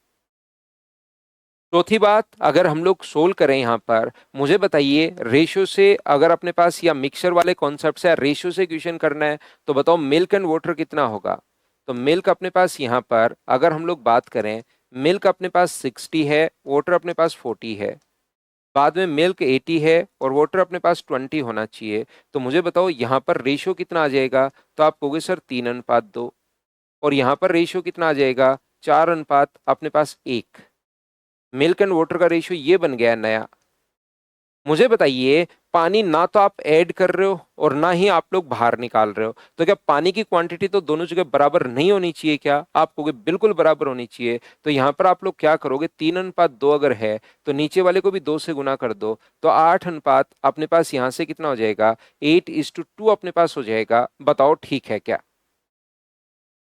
चौथी बात, अगर हम लोग सोल्व करें यहाँ पर, मुझे बताइए रेशियो से अगर अपने पास या मिक्सचर वाले कॉन्सेप्ट से रेशियो से क्वेश्चन करना है, तो बताओ मिल्क एंड वाटर कितना होगा? तो मिल्क अपने पास यहाँ पर अगर हम लोग बात करें, मिल्क अपने पास 60 है, वाटर अपने पास 40 है, बाद में मिल्क 80 है और वाटर अपने पास 20 होना चाहिए। तो मुझे बताओ यहाँ पर रेशियो कितना आ जाएगा? तो आप कहोगे सर 3:2, और यहाँ पर रेशियो कितना आ जाएगा? 4 अपने पास 1। मिल्क एंड वाटर का रेशियो ये बन गया नया। मुझे बताइए, पानी ना तो आप ऐड कर रहे हो और ना ही आप लोग बाहर निकाल रहे हो, तो क्या पानी की क्वांटिटी तो दोनों जगह बराबर नहीं होनी चाहिए क्या? आप कहोगे बिल्कुल बराबर होनी चाहिए। तो यहां पर आप लोग क्या करोगे? 3:2 अगर है तो नीचे वाले को भी 2 से गुना कर दो, तो 8 अपने पास यहां से कितना हो जाएगा? 8:2 अपने पास हो जाएगा। बताओ ठीक है क्या?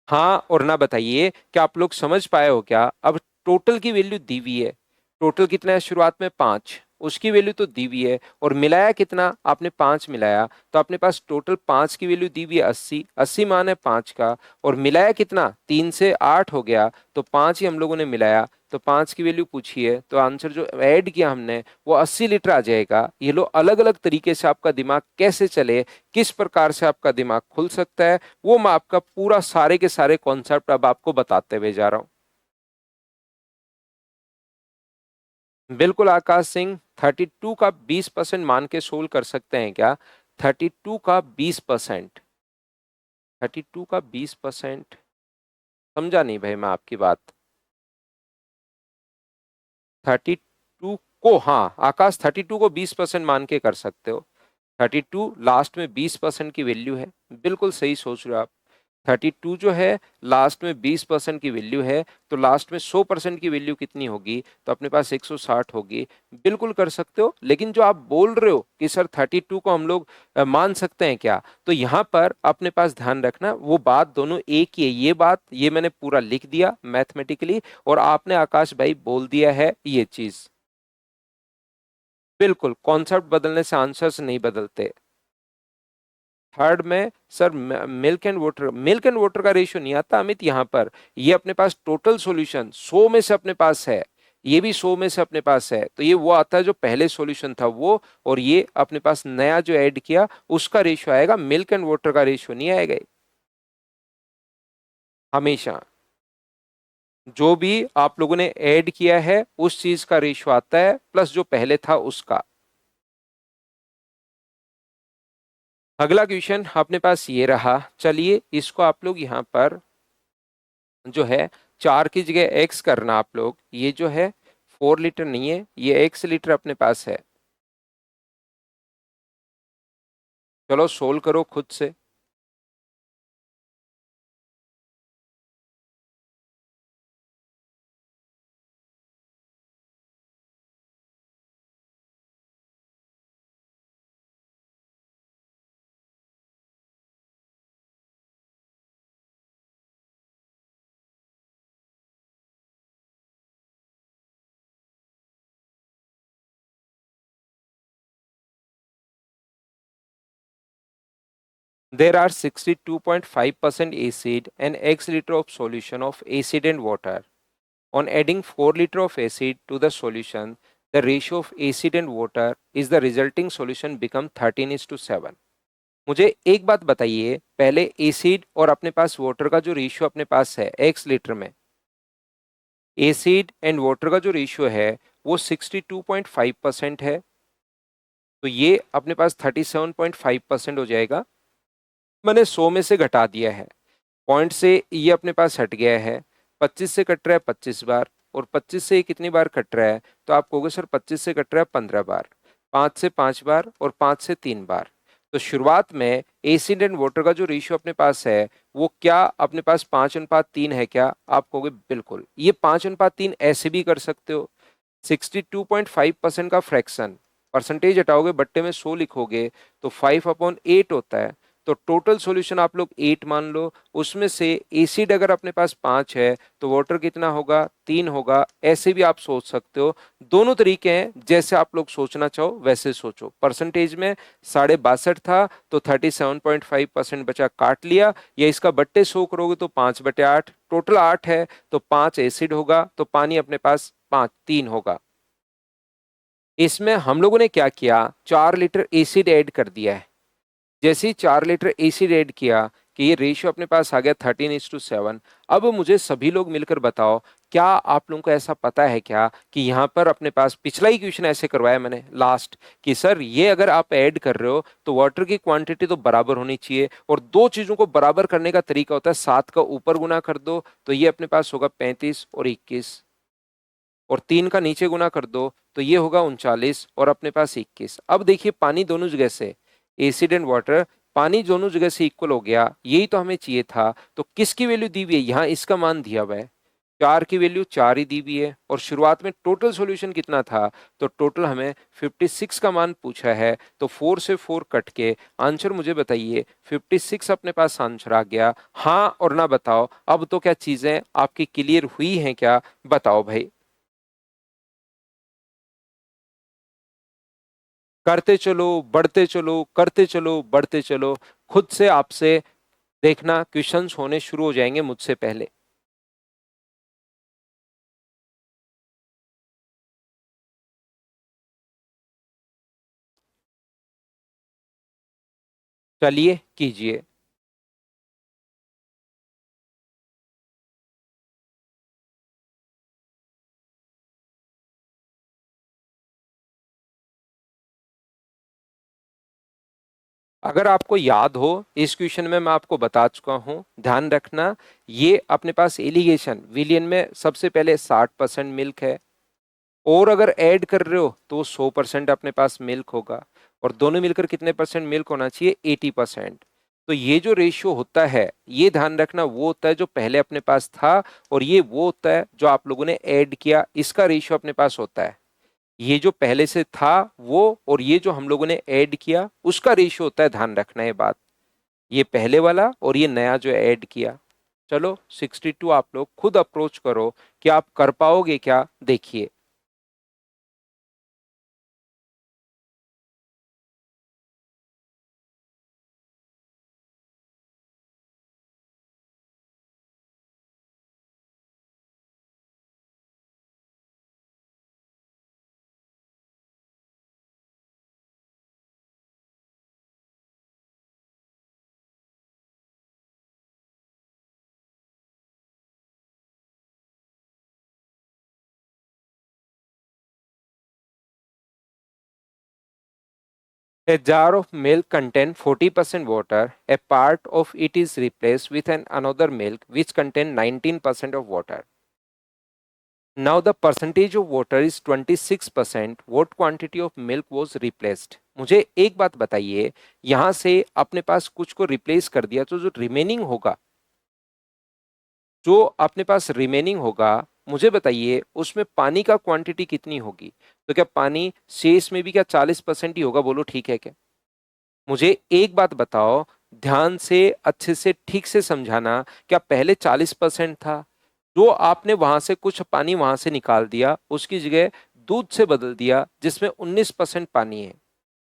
हाँ और ना बताइए, क्या आप लोग समझ पाए हो क्या? अब टोटल की वैल्यू दी हुई है, टोटल कितना है शुरुआत में? 5। उसकी वैल्यू तो दी हुई है, और मिलाया कितना, आपने 5 मिलाया, तो अपने पास टोटल 5 की वैल्यू दी हुई है 80, 80 मान है 5 का, और मिलाया कितना, 3 से 8 हो गया, तो 5 ही हम लोगों ने मिलाया, तो 5 की वैल्यू पूछी है, तो आंसर जो ऐड किया हमने वो 80 लीटर आ जाएगा। ये लो, अलग अलग तरीके से आपका दिमाग कैसे चले, किस प्रकार से आपका दिमाग खुल सकता है, वो मैं आपका पूरा सारे के सारे कॉन्सेप्ट अब आपको बताते हुए जा रहा हूं। बिल्कुल आकाश सिंह, 32 का 20% मान के सोल्व कर सकते हैं क्या? 32 का 20%, 32 का 20%, समझा नहीं भाई मैं आपकी बात। 32 को, हाँ आकाश, 32 को 20% मान के कर सकते हो। 32 लास्ट में 20% की वैल्यू है, बिल्कुल सही सोच रहे हो आप। 32 जो है लास्ट में 20% की वैल्यू है, तो लास्ट में 100% की वैल्यू कितनी होगी, तो अपने पास 160 होगी। बिल्कुल कर सकते हो, लेकिन जो आप बोल रहे हो कि सर 32 को हम लोग मान सकते हैं क्या, तो यहाँ पर अपने पास ध्यान रखना, वो बात दोनों एक ही है। ये बात, ये मैंने पूरा लिख दिया मैथमेटिकली, और आपने आकाश भाई बोल दिया है ये चीज। बिल्कुल, कॉन्सेप्ट बदलने से आंसर्स नहीं बदलते। थर्ड में sir milk and water, milk and water का रेशियो नहीं आता अमित यहाँ पर। ये अपने पास टोटल सॉल्यूशन 100 में से अपने पास है, ये भी 100 में से अपने पास है, तो ये वो आता है जो पहले सॉल्यूशन था वो, और ये अपने पास नया जो ऐड किया उसका रेशियो आएगा, मिल्क एंड वाटर का रेशियो नहीं आएगा हमेशा। जो भी आप लोगों ने ऐड किया है उस चीज का रेशियो आता है, प्लस जो पहले था उसका। अगला क्वेश्चन अपने पास ये रहा, चलिए इसको आप लोग यहाँ पर जो है 4 की जगह एक्स करना आप लोग, ये जो है 4 लीटर नहीं है, ये एक्स लीटर अपने पास है। चलो सोल्व करो खुद से। There are 62.5% acid and X liter of solution of acid and water. On adding 4 liter of acid to the solution, the ratio of acid and water is the resulting solution become 13:7. मुझे एक बात बताइए, पहले acid और अपने पास water का जो ratio अपने पास है एक्स लीटर में, एसिड एंड वाटर का जो रेशियो है वो 62.5% है, तो ये अपने पास 37.5% हो जाएगा। मैंने 100 में से घटा दिया है, पॉइंट से ये अपने पास हट गया है, 25 से कट रहा है 25 बार, और 25 से ये कितनी बार कट रहा है, तो आप कहोगे सर 25 से कट रहा है 15 बार, 5 से 5 बार, और 5 से 3 बार। तो शुरुआत में एसिड एंड वाटर का जो रेशियो अपने पास है वो क्या अपने पास 5:3 है क्या, आप कहोगे बिल्कुल। ये 5:3 ऐसे भी कर सकते हो, 62.5% का फ्रैक्शन, परसेंटेज हटाओगे बट्टे में 100 लिखोगे, तो 5/8 होता है, तो टोटल सॉल्यूशन आप लोग 8 मान लो, उसमें से एसिड अगर अपने पास 5 है तो वाटर कितना होगा, 3 होगा, ऐसे भी आप सोच सकते हो। दोनों तरीके हैं, जैसे आप लोग सोचना चाहो वैसे सोचो। परसेंटेज में 62.5 था तो 37.5% बचा, काट लिया, या इसका बट्टे 100 करोगे तो 5/8, टोटल 8 है, तो 5 एसिड होगा, तो पानी अपने पास 3 होगा। इसमें हम लोगों ने क्या किया, 4 लीटर एसिड ऐड कर दिया है। जैसे ही 4 लीटर एसिड ऐड किया कि ये रेशियो अपने पास आ गया 13:7। अब मुझे सभी लोग मिलकर बताओ, क्या आप लोगों को ऐसा पता है क्या कि यहाँ पर अपने पास, पिछला ही क्वेश्चन ऐसे करवाया मैंने लास्ट, कि सर ये अगर आप ऐड कर रहे हो तो वाटर की क्वांटिटी तो बराबर होनी चाहिए, और दो चीजों को बराबर करने का तरीका होता है 7 का ऊपर गुना कर दो तो ये अपने पास होगा 35 और 21, और 3 का नीचे गुना कर दो तो ये होगा 39 और अपने पास 21। अब देखिए पानी दोनों जगह से, एसिड एंड वाटर, पानी दोनों जगह से इक्वल हो गया, यही तो हमें चाहिए था। तो किसकी वैल्यू दी हुई है, यहाँ इसका मान दिया हुआ है, 4 की वैल्यू 4 ही दी हुई है, और शुरुआत में टोटल सॉल्यूशन कितना था, तो टोटल हमें 56 का मान पूछा है, तो 4 से 4 कट के आंसर मुझे बताइए, 56 अपने पास आंसर आ गया। हाँ और ना बताओ, अब तो क्या चीजें आपकी क्लियर हुई हैं क्या, बताओ भाई। करते चलो, बढ़ते चलो, करते चलो, बढ़ते चलो। खुद से आपसे देखना क्वेश्चंस होने शुरू हो जाएंगे मुझसे पहले। चलिए कीजिए। अगर आपको याद हो, इस क्वेश्चन में मैं आपको बता चुका हूं, ध्यान रखना। ये अपने पास एलिगेशन विलियन में सबसे पहले 60% मिल्क है, और अगर ऐड कर रहे हो तो 100% अपने पास मिल्क होगा, और दोनों मिलकर कितने परसेंट मिल्क होना चाहिए? 80%। तो ये जो रेशियो होता है, ये ध्यान रखना, वो होता है जो पहले अपने पास था, और ये वो होता है जो आप लोगों ने ऐड किया, इसका रेशियो अपने पास होता है। ये जो पहले से था वो, और ये जो हम लोगों ने ऐड किया उसका रेशियो होता है, ध्यान रखना ये बात। ये पहले वाला और ये नया जो ऐड किया। चलो 62 आप लोग खुद अप्रोच करो कि आप कर पाओगे क्या, देखिए। A jar of milk contain 40% water. A part of it is replaced with an another milk which contain 19% of water. Now the percentage of water is 26%. What quantity of milk was replaced? मुझे एक बात बताइए, यहां से अपने पास कुछ को replace कर दिया तो जो रिमेनिंग होगा, जो अपने पास रिमेनिंग होगा, मुझे बताइए उसमें पानी का क्वांटिटी कितनी होगी? तो क्या पानी शेष में भी क्या 40% ही होगा? बोलो ठीक है क्या? मुझे एक बात बताओ, ध्यान से अच्छे से ठीक से समझाना। क्या पहले 40% था, जो आपने वहां से कुछ पानी वहां से निकाल दिया, उसकी जगह दूध से बदल दिया जिसमें 19% पानी है।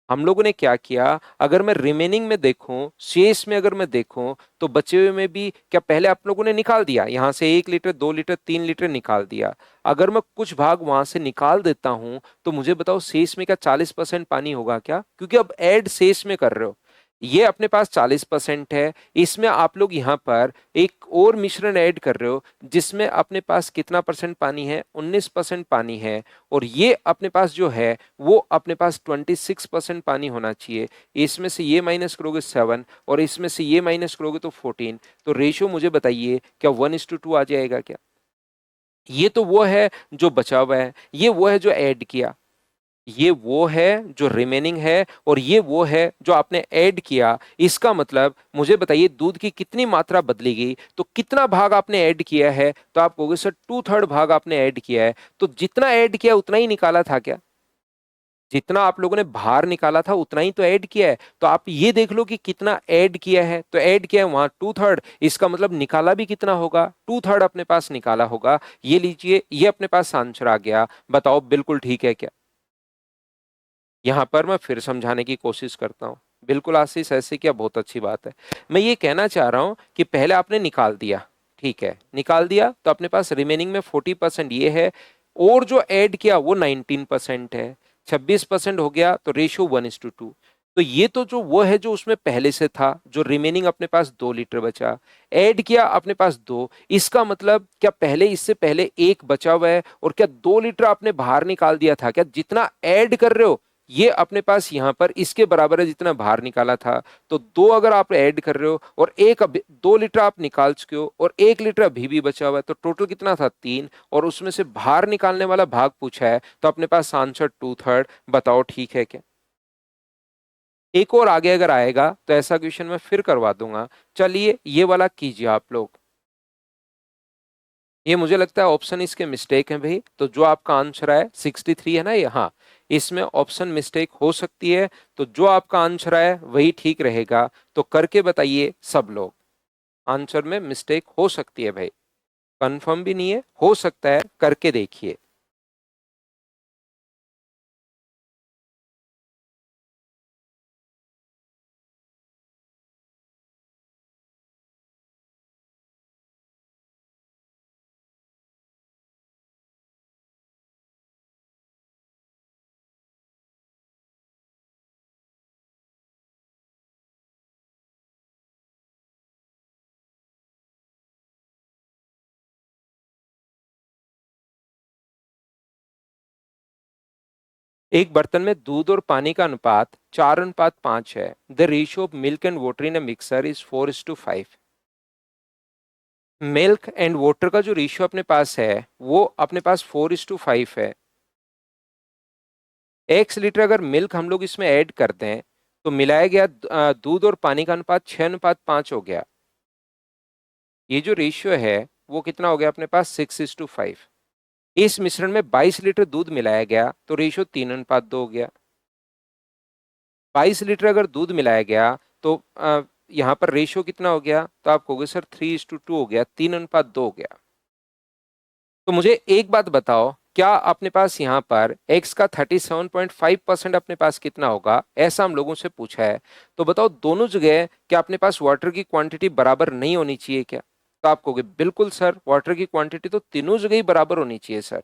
हम लोगों ने क्या किया, अगर मैं रिमेनिंग में देखूं, शेष में अगर मैं देखूं, तो बचे हुए में भी क्या पहले आप लोगों ने निकाल दिया, यहां से 1 लीटर, 2 लीटर, 3 लीटर निकाल दिया। अगर मैं कुछ भाग वहां से निकाल देता हूं, तो मुझे बताओ शेष में क्या 40% पानी होगा क्या? क्योंकि अब ऐड शेष में कर रहे हो। ये अपने पास 40% है, इसमें आप लोग यहाँ पर एक और मिश्रण ऐड कर रहे हो जिसमें अपने पास कितना परसेंट पानी है? 19% पानी है। और ये अपने पास जो है वो अपने पास 26% पानी होना चाहिए। इसमें से ये माइनस करोगे 7, और इसमें से ये माइनस करोगे तो 14। तो रेशियो मुझे बताइए क्या 1:2 आ जाएगा क्या? ये तो वो है जो बचा हुआ है, ये वो है जो ऐड किया, ये वो है जो रिमेनिंग है, और ये वो है जो आपने ऐड किया। इसका मतलब मुझे बताइए दूध की कितनी मात्रा बदली गई, तो कितना भाग आपने ऐड किया है? तो आप कहोगे सर 2/3 भाग आपने ऐड किया है। तो जितना ऐड किया उतना ही निकाला था क्या? जितना आप लोगों ने बाहर निकाला था उतना ही तो ऐड किया है। तो आप ये देख लो कि कितना ऐड किया है, तो ऐड किया है वहां 2/3, इसका मतलब निकाला भी कितना होगा? 2/3 अपने पास निकाला होगा। ये लीजिए, ये अपने पास आंसर आ गया। बताओ बिल्कुल ठीक है क्या? यहां पर मैं फिर समझाने की कोशिश करता हूं। बिल्कुल आशीष, ऐसे क्या, बहुत अच्छी बात है। मैं ये कहना चाह रहा हूं कि पहले आपने निकाल दिया, ठीक है, निकाल दिया तो अपने पास रिमेनिंग में 40% ये है, और जो ऐड किया वो 19% है। 26% हो गया, तो रेशियो 1:2। तो ये तो जो वो है जो उसमें पहले से था, जो रिमेनिंग अपने पास 2 लीटर बचा, ऐड किया अपने पास 2। इसका मतलब क्या पहले, इससे पहले एक बचा हुआ है, और क्या 2 लीटर आपने बाहर निकाल दिया था क्या? जितना ऐड कर रहे हो ये अपने पास यहां पर इसके बराबर है जितना बाहर निकाला था। तो 2 अगर आप ऐड कर रहे हो, और 2 लीटर आप निकाल चुके हो, और 1 लीटर अभी भी बचा हुआ है, तो टोटल कितना था? 3। और उसमें से बाहर निकालने वाला भाग पूछा है, तो अपने पास आंसर 2/3। बताओ ठीक है क्या? एक और आगे अगर आएगा तो ऐसा क्वेश्चन मैं फिर करवा दूंगा। चलिए ये वाला कीजिए आप लोग। ये मुझे लगता है ऑप्शन इसके मिस्टेक है भाई, तो जो आपका आंसर है 63 है ना ये, हाँ, इसमें ऑप्शन मिस्टेक हो सकती है। तो जो आपका आंसर है वही ठीक रहेगा। तो करके बताइए सब लोग, आंसर में मिस्टेक हो सकती है भाई, कंफर्म भी नहीं है, हो सकता है, करके देखिए। एक बर्तन में दूध और पानी का अनुपात 4:5 है। The ratio of milk and water in a mixer is 4:5। Milk and water का जो रेशियो अपने पास है वो अपने पास 4:5 है। x लीटर अगर मिल्क हम लोग इसमें ऐड कर दें तो मिलाया गया दूध और पानी का अनुपात 6:5 हो गया। ये जो रेशियो है वो कितना हो गया अपने पास 6:5। इस मिश्रण में 22 लीटर दूध मिलाया गया तो रेशियो 3:2 हो गया। 22 लीटर अगर दूध मिलाया गया तो यहाँ पर रेशियो कितना हो गया, तो आप कहोगे सर 3:2 हो गया, 3:2 हो गया। तो मुझे एक बात बताओ, क्या अपने पास यहाँ पर x का 37.5% अपने पास कितना होगा, ऐसा हम लोगों से पूछा है। तो बताओ दोनों जगह क्या अपने पास वाटर की क्वांटिटी बराबर नहीं होनी चाहिए क्या? तो आप कहोगे बिल्कुल सर, वाटर की क्वांटिटी तो तीनों जगह ही बराबर होनी चाहिए सर।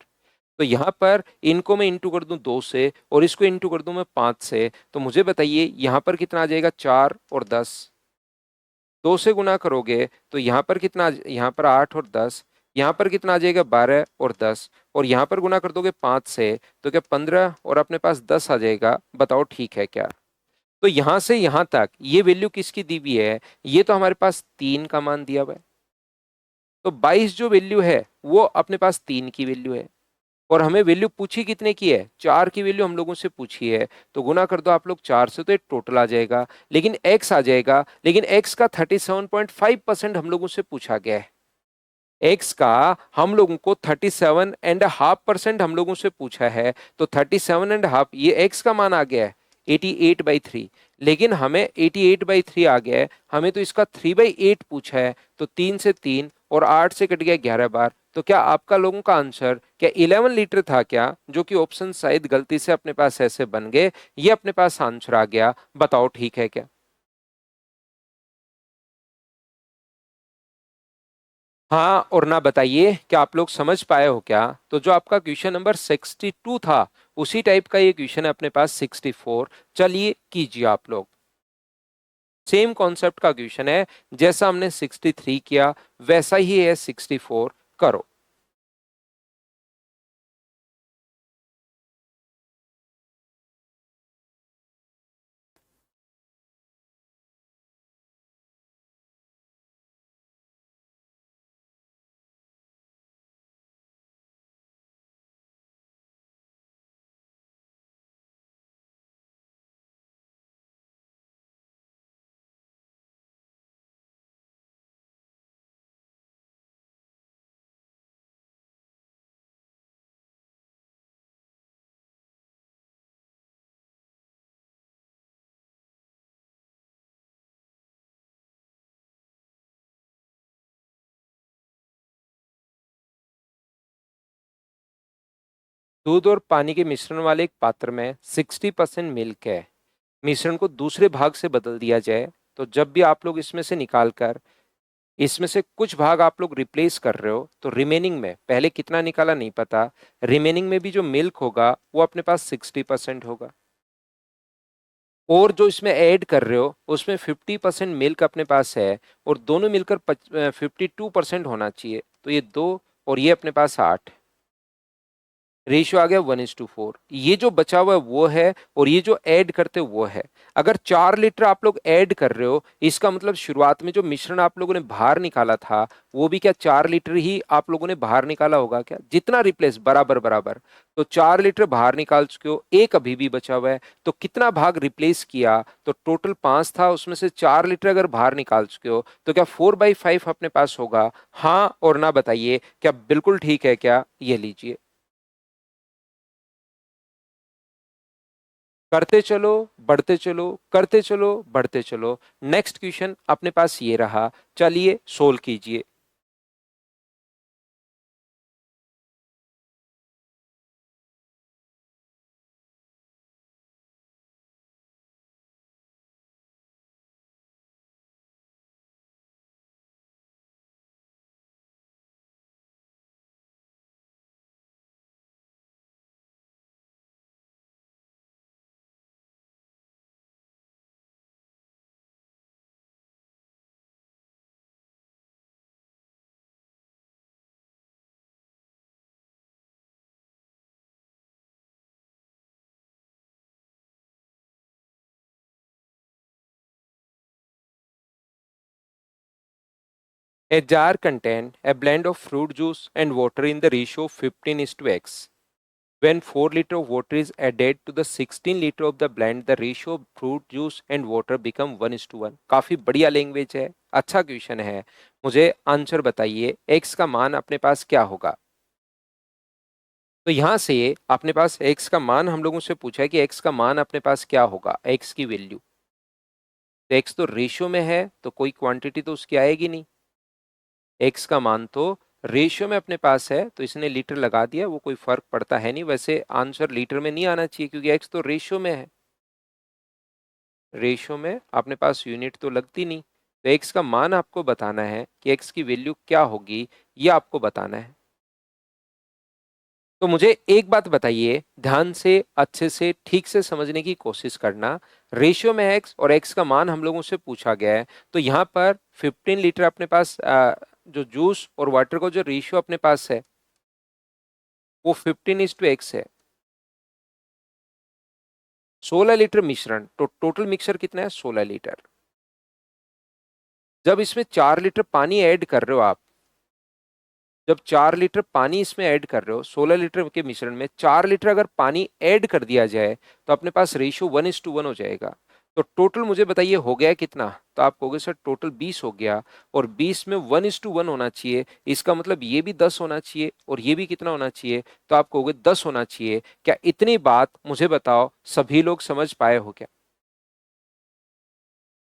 तो यहाँ पर इनको मैं इंटू कर दूं 2 से और इसको इंटू कर दूं मैं 5 से, तो मुझे बताइए यहाँ पर कितना आ जाएगा, 4 और 10। 2 से गुना करोगे तो यहाँ पर कितना, यहाँ पर 8 और 10, यहाँ पर कितना आ जाएगा 12 और 10, और यहाँ पर गुना कर दोगे 5 से तो क्या 15 और अपने पास 10 आ जाएगा। बताओ ठीक है क्या? तो यहां से यहां तक ये वैल्यू किसकी दी हुई है, ये तो हमारे पास 3 का मान दिया हुआ है। तो 22 जो वैल्यू है वो अपने पास 3 की वैल्यू है, और हमें वैल्यू पूछी कितने की है, 4 की वैल्यू हम लोगों से पूछी है। तो गुना कर दो आप लोग 4 से तो एक टोटल आ जाएगा, लेकिन x आ जाएगा, लेकिन x का 37.5% हम लोगों से पूछा गया है। x का हम लोगों को 37.5% हम लोगों से पूछा है, तो 37.5 ये x का मान आ गया है 88/3। लेकिन हमें 88/3 आ गया है, हमें तो इसका 3/8 पूछा है। तो 3 से 3 और 8 से कट गया 11 बार। तो क्या आपका लोगों का आंसर क्या 11 लीटर था क्या, जो कि ऑप्शन शायद गलती से अपने पास ऐसे बन गए, ये अपने पास आंसर आ गया। बताओ ठीक है क्या? हाँ और ना बताइए, क्या आप लोग समझ पाए हो क्या? तो जो आपका क्वेश्चन नंबर 62 था उसी टाइप का ये क्वेश्चन है अपने पास 64। चलिए कीजिए आप लोग। सेम कॉन्सेप्ट का क्वेश्चन है, जैसा हमने 63 किया वैसा ही है 64। करो। दूध और पानी के मिश्रण वाले एक पात्र में 60% मिल्क है। मिश्रण को दूसरे भाग से बदल दिया जाए तो जब भी आप लोग इसमें से निकाल कर इसमें से कुछ भाग आप लोग रिप्लेस कर रहे हो तो रिमेनिंग में, पहले कितना निकाला नहीं पता, रिमेनिंग में भी जो मिल्क होगा वो अपने पास 60% होगा, और जो इसमें ऐड कर रहे हो उसमें 50% मिल्क अपने पास है, और दोनों मिलकर 52% होना चाहिए। तो ये 2 और ये अपने पास 8, रेशियो आ गया 1:4। ये जो बचा हुआ है वो है, और ये जो ऐड करते हो वो है। अगर 4 लीटर आप लोग ऐड कर रहे हो, इसका मतलब शुरुआत में जो मिश्रण आप लोगों ने बाहर निकाला था वो भी क्या 4 लीटर ही आप लोगों ने बाहर निकाला होगा क्या, जितना रिप्लेस बराबर बराबर। तो 4 लीटर बाहर निकाल चुके हो, एक अभी भी बचा हुआ है, तो कितना भाग रिप्लेस किया, तो टोटल 5 था, उसमें से 4 लीटर अगर बाहर निकाल चुके हो तो क्या 4/5 अपने पास होगा? हाँ और ना बताइए, क्या बिल्कुल ठीक है क्या? ये लीजिए। करते चलो, बढ़ते चलो, करते चलो, बढ़ते चलो। नेक्स्ट क्वेश्चन अपने पास ये रहा, चलिए सोल्व कीजिए। A jar contain a blend of fruit juice and water in the ratio of 15:x. When 4 liter of water is added to the 16 liter of the blend, the ratio of fruit juice and water become 1:1. काफी बढ़िया language है, अच्छा question है। मुझे answer बताइए, x का मान अपने पास क्या होगा। तो यहां से अपने पास x का मान हम लोगों से पूछा है कि x का मान अपने पास क्या होगा, x की वैल्यू। तो x तो रेशियो में है, तो कोई क्वांटिटी तो उसकी आएगी नहीं। x का मान तो रेशियो में अपने पास है, तो इसने लीटर लगा दिया, वो कोई फर्क पड़ता है नहीं। वैसे आंसर लीटर में नहीं आना चाहिए क्योंकि x तो रेशियो में है, रेशियो में अपने पास यूनिट तो लगती नहीं। तो x का मान आपको बताना है कि x की वैल्यू क्या होगी, ये आपको बताना है। तो मुझे एक बात बताइए, ध्यान से अच्छे से ठीक से समझने की कोशिश करना। रेशियो में x और x का मान हम लोगों से पूछा गया है, तो यहाँ पर 15 लीटर अपने पास जो जूस और वाटर का जो रेशियो अपने पास है वो 15:x है। 16 लीटर मिश्रण, तो टोटल मिक्सर कितना है, 16 लीटर। जब इसमें 4 लीटर पानी ऐड कर रहे हो आप, जब 4 लीटर पानी इसमें ऐड कर रहे हो, 16 लीटर के मिश्रण में 4 लीटर अगर पानी ऐड कर दिया जाए तो अपने पास रेशियो 1:1 हो जाएगा। तो टोटल मुझे बताइए हो गया कितना। तो आप कहोगे सर टोटल 20 हो गया, और 20 में 1:1 होना चाहिए, इसका मतलब ये भी 10 होना चाहिए और ये भी कितना होना चाहिए, तो आप कहोगे 10 होना चाहिए। क्या इतनी बात मुझे बताओ सभी लोग समझ पाए हो क्या।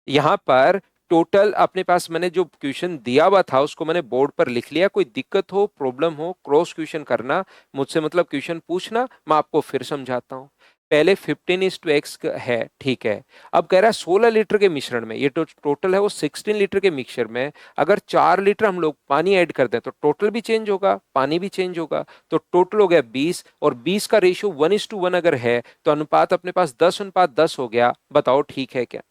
यहां पर टोटल अपने पास मैंने जो क्वेश्चन दिया हुआ था उसको मैंने बोर्ड पर लिख लिया। कोई दिक्कत हो, प्रॉब्लम हो, क्रॉस क्वेश्चन करना मुझसे, मतलब क्वेश्चन पूछना, मैं आपको फिर समझाता हूं। पहले 15:x है, ठीक है। अब कह रहा है 16 लीटर के मिश्रण में, ये टोटल है वो 16 लीटर के मिक्सचर में अगर 4 लीटर हम लोग पानी ऐड कर दें तो टोटल भी चेंज होगा, पानी भी चेंज होगा। तो टोटल हो गया 20, और 20 का रेशियो 1:1 अगर है तो अनुपात अपने पास 10:10 हो गया। बताओ ठीक है क्या।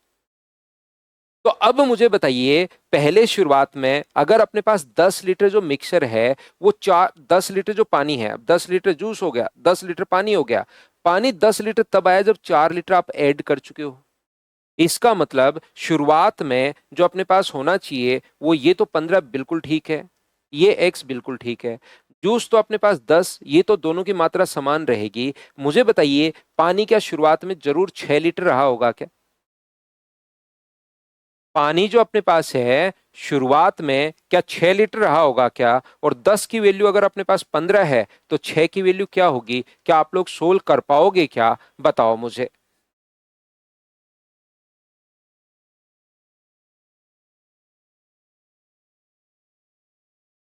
तो अब मुझे बताइए, पहले शुरुआत में अगर अपने पास 10 लीटर जो मिक्सर है वो 10 लीटर जो पानी है, 10 लीटर जूस हो गया, 10 लीटर पानी हो गया। पानी 10 लीटर तब आया जब 4 लीटर आप ऐड कर चुके हो। इसका मतलब शुरुआत में जो अपने पास होना चाहिए वो ये तो 15 बिल्कुल ठीक है, ये x बिल्कुल ठीक है। जूस तो अपने पास 10, ये तो दोनों की मात्रा समान रहेगी। मुझे बताइए पानी क्या शुरुआत में जरूर 6 लीटर रहा होगा क्या। पानी जो अपने पास है शुरुआत में क्या 6 लीटर रहा होगा क्या। और 10 की वैल्यू अगर अपने पास 15 है तो 6 की वैल्यू क्या होगी। क्या आप लोग सोल्व कर पाओगे क्या, बताओ मुझे।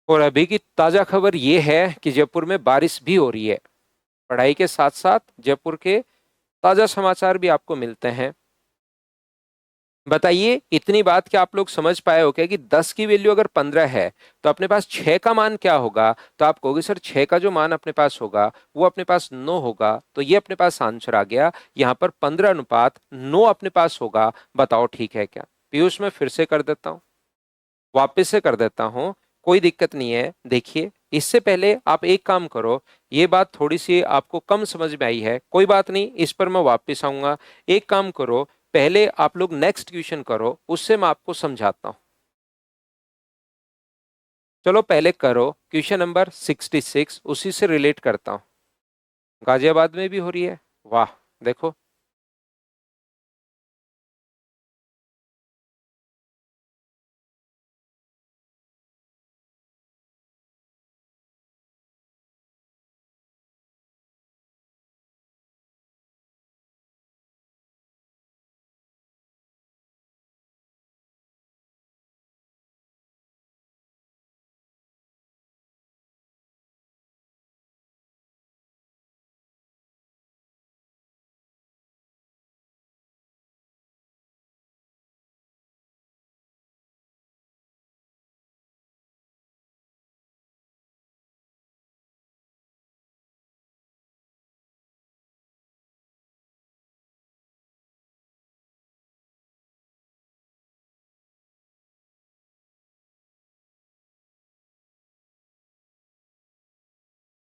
और अभी की ताजा खबर यह है कि जयपुर में बारिश भी हो रही है। पढ़ाई के साथ साथ जयपुर के ताजा समाचार भी आपको मिलते हैं। बताइए इतनी बात क्या आप लोग समझ पाए हो क्या कि 10 की वैल्यू अगर 15 है तो अपने पास 6 का मान क्या होगा। तो आप कहोगे सर 6 का जो मान अपने पास होगा वो अपने पास 9 होगा। तो ये अपने पास आंसर आ गया। यहां पर 15:9 अपने पास होगा। बताओ ठीक है क्या। पीयूष मैं फिर से कर देता हूं, वापस से कर देता हूं, कोई दिक्कत नहीं है। देखिए इससे पहले आप एक काम करो, ये बात थोड़ी सी आपको कम समझ में आई है, कोई बात नहीं, इस पर मैं वापस आऊंगा। एक काम करो, पहले आप लोग नेक्स्ट क्वेश्चन करो, उससे मैं आपको समझाता हूं। चलो पहले करो क्वेश्चन नंबर 66, उसी से रिलेट करता हूं। गाजियाबाद में भी हो रही है, वाह। देखो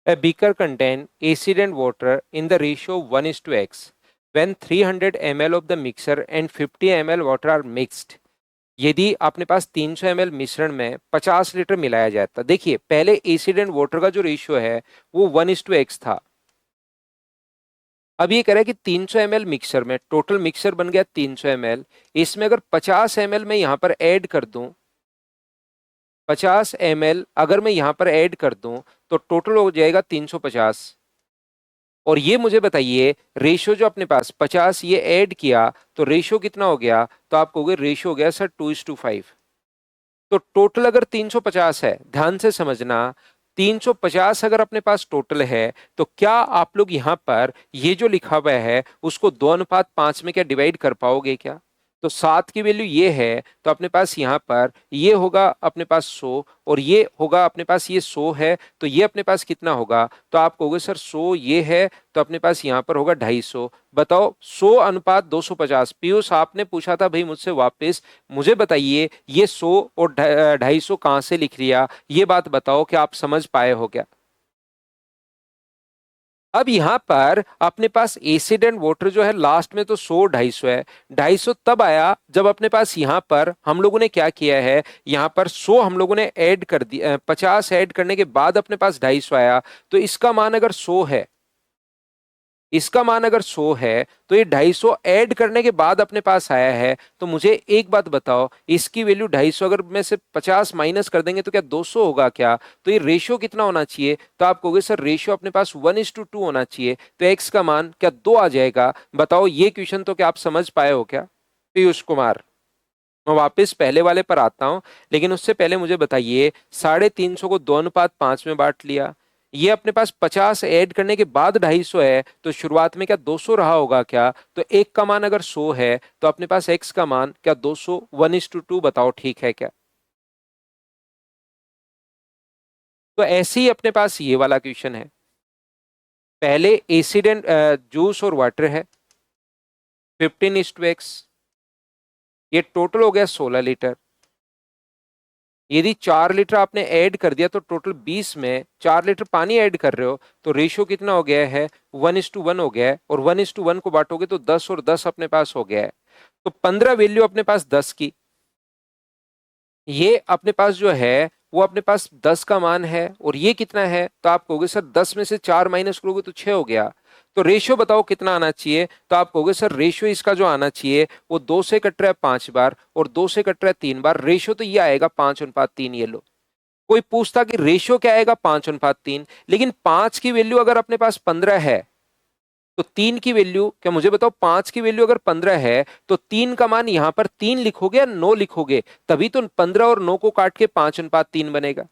a beaker contain acid and water in the ratio 1:x. When 300 ml of the mixture and 50 ml water are mixed, यदि अपने पास 300 ml मिश्रण में 50 लीटर मिलाया जाता, देखिए पहले एसिड एंड वाटर का जो रेशियो है वो 1:x था। अब ये कह रहा है कि 300 ml मिक्सर में, टोटल मिक्सर बन गया 300 ml, इसमें अगर 50 ml मैं यहां पर ऐड कर दूं, 50 ml अगर मैं यहां पर ऐड कर दूं तो टोटल हो जाएगा 350। और ये मुझे बताइए रेशियो जो अपने पास 50 ये ऐड किया तो रेशियो कितना हो गया, तो आप कहोगे रेशियो हो गया सर 2:5। तो टोटल अगर 350 है, ध्यान से समझना, 350 अगर अपने पास टोटल है तो क्या आप लोग यहां पर ये जो लिखा हुआ है उसको 2:5 में क्या डिवाइड कर पाओगे क्या? तो 7 की वैल्यू ये है तो अपने पास यहां पर ये होगा अपने पास 100 और ये होगा अपने पास ये 100 है तो ये अपने पास कितना होगा, तो आप कहोगे सर 100 ये है तो अपने पास यहां पर होगा 250। बताओ 100:250। पीयूष आपने पूछा था भाई मुझसे वापस, मुझे बताइए ये 100 और 250 कहां से लिख लिया, ये बात बताओ कि आप समझ पाए हो क्या? अब यहां पर अपने पास एसिड एंड वाटर जो है लास्ट में तो 100 250 है। 250 तब आया जब अपने पास यहां पर हम लोगों ने क्या किया है, यहां पर 100 हम लोगों ने ऐड कर दिया, 50 ऐड करने के बाद अपने पास 250 आया। तो इसका मान अगर 100 है, इसका मान अगर 100 है तो ये 250 ऐड करने के बाद अपने पास आया है। तो मुझे एक बात बताओ, इसकी वैल्यू 250 अगर में से 50 माइनस कर देंगे तो क्या 200 होगा क्या? तो ये रेशियो कितना होना चाहिए, तो आप कहोगे सर रेशियो अपने पास 1:2 होना चाहिए। तो एक्स का मान क्या 2 आ जाएगा? बताओ ये क्वेश्चन तो क्या आप समझ पाए हो क्या पीयूष कुमार? मैं वापस पहले वाले पर आता हूं, लेकिन उससे पहले मुझे बताइए 350 को 2:5 में बांट लिया, ये अपने पास 50 ऐड करने के बाद 250 है तो शुरुआत में क्या 200 रहा होगा क्या? तो एक का मान अगर 100 है तो अपने पास एक्स का मान क्या 200 1:2, बताओ ठीक है क्या? तो ऐसे ही अपने पास ये वाला क्वेश्चन है, पहले एसिड एंड जूस और वाटर है 15:x, ये टोटल हो गया 16 लीटर। यदि 4 लीटर आपने ऐड कर दिया तो टोटल 20 में 4 लीटर पानी ऐड कर रहे हो तो रेशियो कितना हो गया है, 1:1 हो गया है। और 1:1 को बांटोगे तो 10 और 10 अपने पास हो गया है। तो 15 वैल्यू अपने पास 10 की, ये अपने पास जो है वो अपने पास 10 का मान है। और ये कितना है, तो आप कहोगे सर 10 में से 4 माइनस करोगे तो 6 हो गया। तो रेशियो बताओ कितना आना चाहिए, तो आप कहोगे सर रेशियो इसका जो आना चाहिए वो 2 से कट रहा है 5 बार और 2 से कट रहा है 3 बार, रेशियो तो ये आएगा 5:3। ये लो, कोई पूछता कि रेशियो क्या आएगा 5:3, लेकिन 5 की वैल्यू अगर अपने पास 15 है तो 3 की वैल्यू क्या, मुझे बताओ 5 की वैल्यू अगर 15 है तो 3 का मान यहां पर 3 लिखोगे या 9 लिखोगे? तभी तो 15 और 9 को काट के 5:3 बनेगा।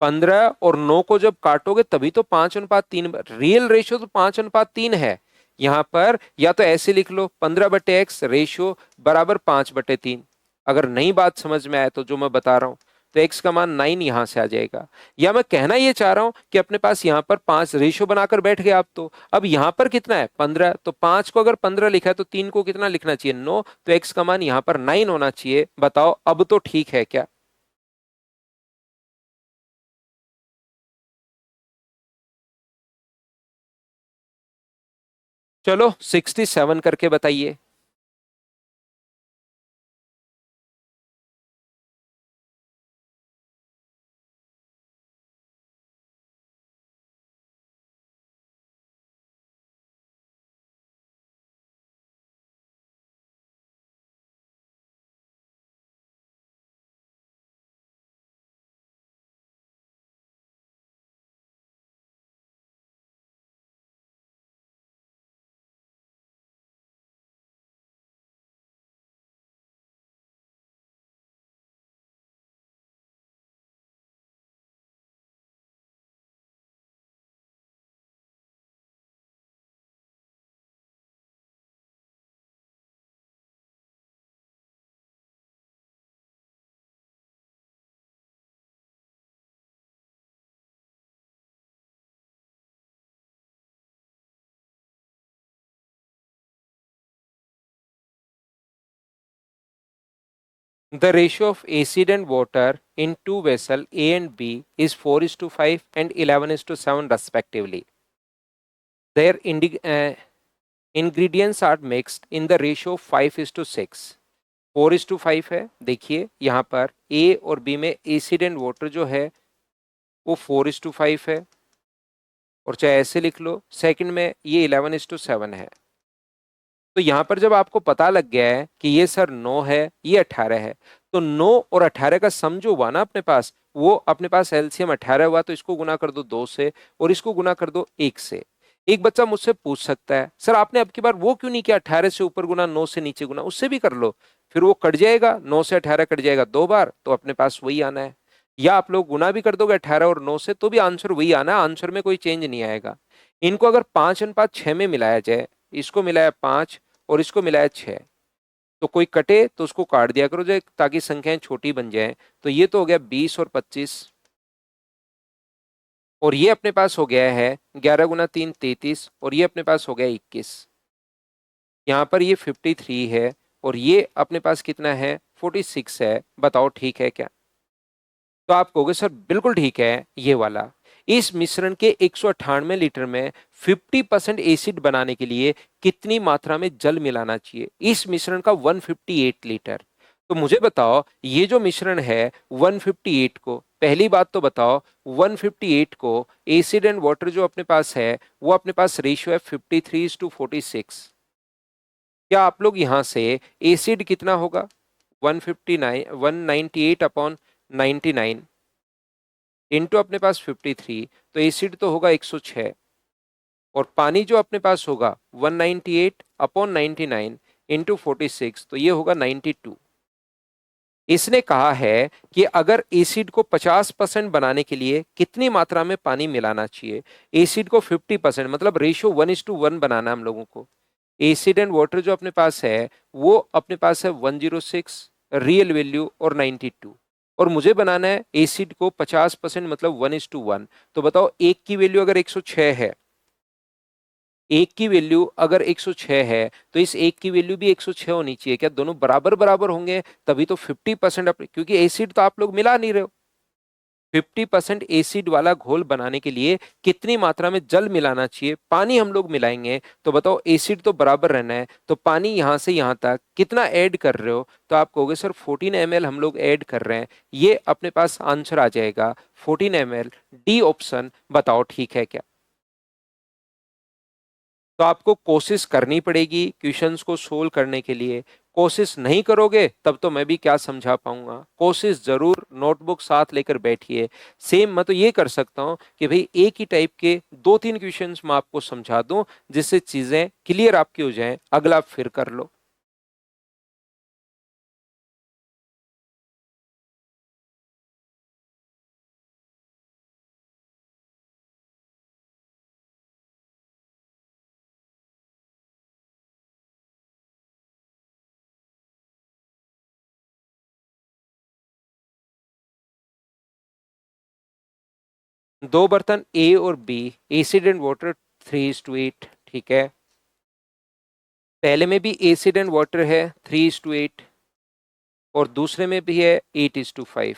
15 और 9 को जब काटोगे तभी तो 5:3, रियल रेशियो तो 5:3 है। यहां पर या तो ऐसे लिख लो 15/x रेशियो बराबर 5/3। अगर नई बात समझ में आए तो जो मैं बता रहा हूं, तो x का मान 9 यहां से आ जाएगा। या मैं कहना ये चाह रहा हूं कि अपने पास यहां पर 5 रेशियो बनाकर बैठ गए आप, तो अब यहां पर कितना है 15, तो 5 को अगर 15 लिखा है तो 3 को कितना लिखना चाहिए 9, तो x का मान यहां पर 9 होना चाहिए। बताओ अब तो ठीक है क्या? चलो 67 करके बताइए। The ratio of acid and water in two vessels A and B is 4:5 and 11:7 respectively. Their ingredients are mixed in the ratio of 5:6. 4:5 है। देखिए यहाँ पर ए और बी में एसिड एंड वाटर जो है वो 4:5 है, और चाहे ऐसे लिख लो। सेकंड में ये 11:7 है। तो यहाँ पर जब आपको पता लग गया है कि ये सर 9 है, ये 18 है, तो 9 और 18 का सम जो हुआ ना अपने पास, वो अपने पास एलसीएम 18 हुआ, तो इसको गुना कर दो 2 से और इसको गुना कर दो 1 से। एक बच्चा मुझसे पूछ सकता है, सर आपने अब की बार वो क्यों नहीं किया, 18 से ऊपर गुना 9 से नीचे गुना, उससे भी कर लो, फिर वो कट जाएगा, 9 से 18 कट जाएगा 2 बार, तो अपने पास वही आना है। या आप लोग गुना भी कर दोगे 18 और 9 से, तो भी आंसर वही आना है, आंसर में कोई चेंज नहीं आएगा। इनको अगर 5:6 में मिलाया जाए, इसको मिलाया 5 और इसको मिलाया 6, तो कोई कटे तो उसको काट दिया करो जो, ताकि संख्याएं छोटी बन जाएं। तो ये तो हो गया 20 और 25, और ये अपने पास हो गया है 11 गुना 3 33, और ये अपने पास हो गया 21। यहाँ पर ये 53 है और ये अपने पास कितना है, 46 है। बताओ ठीक है क्या? तो आप कहोगे सर बिल्कुल ठीक है ये वाला। इस मिश्रण के 198 लीटर में 50% एसिड बनाने के लिए कितनी मात्रा में जल मिलाना चाहिए? इस मिश्रण का 158 लीटर। तो मुझे बताओ ये जो मिश्रण है 158 को, पहली बात तो बताओ 158 को एसिड एंड वाटर जो अपने पास है वो अपने पास रेशियो है 53:46। क्या आप लोग यहां से एसिड कितना होगा 159 198 अपॉन 99 इंटू अपने पास 53, तो एसिड तो होगा 106, और पानी जो अपने पास होगा 198 अपॉन 99 इंटू 46, तो ये होगा 92। इसने कहा है कि अगर एसिड को 50% बनाने के लिए कितनी मात्रा में पानी मिलाना चाहिए? एसिड को 50%, मतलब रेशियो 1:1 बनाना हम लोगों को। एसिड एंड वाटर जो अपने पास है वो अपने पास है 106, रियल वैल्यू और 92, और मुझे बनाना है एसिड को 50%, मतलब 1:1। तो बताओ एक की वैल्यू अगर 106 है, एक की वैल्यू अगर 106 है, तो इस एक की वैल्यू भी 106 होनी चाहिए। क्या दोनों बराबर बराबर होंगे? तभी तो 50%, क्योंकि एसिड तो आप लोग मिला नहीं रहे हो। 50% एसिड वाला घोल बनाने के लिए कितनी मात्रा में जल मिलाना चाहिए? पानी हम लोग मिलाएंगे, तो बताओ एसिड तो बराबर रहना है, तो पानी यहां से यहां तक कितना ऐड कर रहे हो? तो आप कहोगे सर 14 ml हम लोग ऐड कर रहे हैं। ये अपने पास आंसर आ जाएगा 14 ml, डी ऑप्शन। बताओ ठीक है क्या? तो आपको कोशिश करनी पड़ेगी क्वेश्चंस को सोल्व करने के लिए। कोशिश नहीं करोगे तब तो मैं भी क्या समझा पाऊंगा। कोशिश जरूर, नोटबुक साथ लेकर बैठिए। सेम मैं तो ये कर सकता हूं कि भाई एक ही टाइप के 2-3 क्वेश्चंस मैं आपको समझा दूं, जिससे चीजें क्लियर आपकी हो जाएं, अगला फिर कर लो। दो बर्तन ए और बी, एसिड एंड वाटर 3:8, ठीक है। पहले में भी एसिड एंड वाटर है 3:8, और दूसरे में भी है 8:5।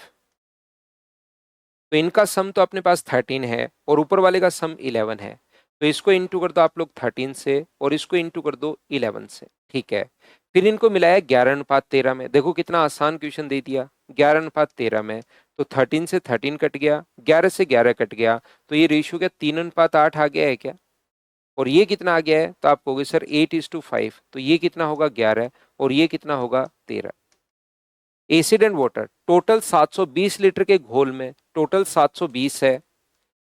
तो इनका सम तो अपने पास 13 है और ऊपर वाले का सम 11 है। तो इसको इंटू कर दो आप लोग 13 से, और इसको इंटू कर दो 11 से, ठीक है। फिर इनको मिलाया 11:13 में। देखो कितना आसान क्वेश्चन दे दिया, 11:13 में। तो 13 से 13 कट गया, 11 से 11 कट गया, तो ये रेशियो क्या 3:8 आ गया है क्या? और ये कितना आ गया है? तो आप कहोगे सर 8:5, तो ये कितना होगा 11, और ये कितना होगा 13। Acid and water total 720 litre के घोल में, टोटल 720 है,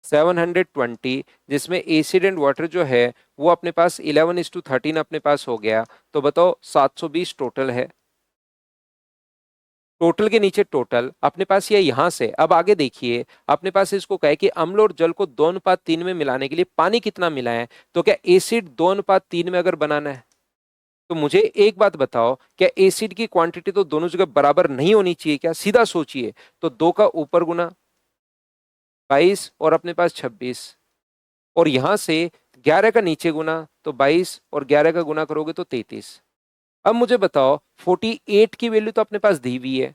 720, जिसमें एसिड एंड वाटर जो है वो अपने पास 11:13 अपने पास हो गया। तो बताओ 720 टोटल है। टोटल के नीचे टोटल अपने पास ये यहां से, अब आगे देखिए अपने पास इसको कहे कि अम्ल और जल को 2:3 में मिलाने के लिए पानी कितना मिलाएं? तो क्या एसिड 2:3 में अगर बनाना है, तो मुझे एक बात बताओ, क्या एसिड की क्वांटिटी तो दोनों जगह बराबर नहीं होनी चाहिए क्या? सीधा सोचिए, तो 2 का ऊपर गुना 22 और अपने पास 26, और यहां से 11 का नीचे गुना, तो 22 और 11 का गुना करोगे तो 33। अब मुझे बताओ 48 की वैल्यू तो अपने पास दी हुई है,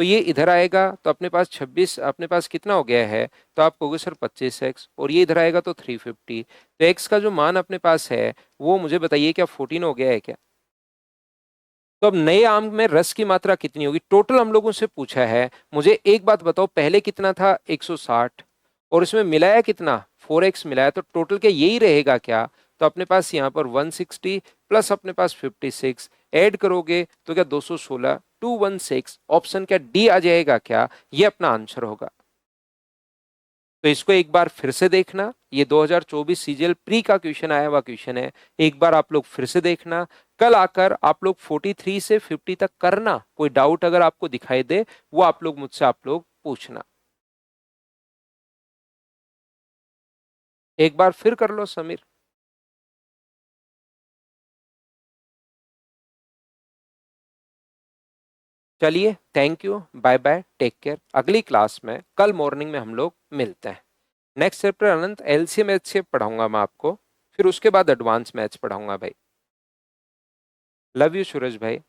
तो ये इधर आएगा तो अपने पास 26, अपने पास कितना हो गया है, तो आप कहोगे सर 25x, और ये इधर आएगा तो 350। तो x का जो मान अपने पास है वो मुझे बताइए क्या 14 हो गया है क्या? तो अब नए आम में रस की मात्रा कितनी होगी, टोटल हम लोगों से पूछा है। मुझे एक बात बताओ, पहले कितना था 160, और इसमें मिलाया कितना 4x मिलाया, तो टोटल क्या यही रहेगा क्या? तो अपने पास यहाँ पर 160 प्लस अपने पास 56 ऐड करोगे तो क्या 216, 216, ऑप्शन क्या डी आ जाएगा क्या? ये अपना आंसर होगा। तो इसको एक बार फिर से देखना, ये 2024 सीजीएल प्री का क्वेश्चन आया हुआ क्वेश्चन है, एक बार आप लोग फिर से देखना। कल आकर आप लोग 43 से 50 तक करना, कोई डाउट अगर आपको दिखाई दे वो आप लोग मुझसे आप लोग पूछना। एक बार फिर कर लो समीर। चलिए, thank you, bye bye, take care. अगली क्लास में कल मॉर्निंग में हम लोग मिलते हैं। नेक्स्ट चैप्टर अनंत एलसीएम एचसीएफ पढ़ाऊंगा मैं आपको, फिर उसके बाद एडवांस मैथ्स पढ़ाऊंगा भाई। लव यू सूरज भाई।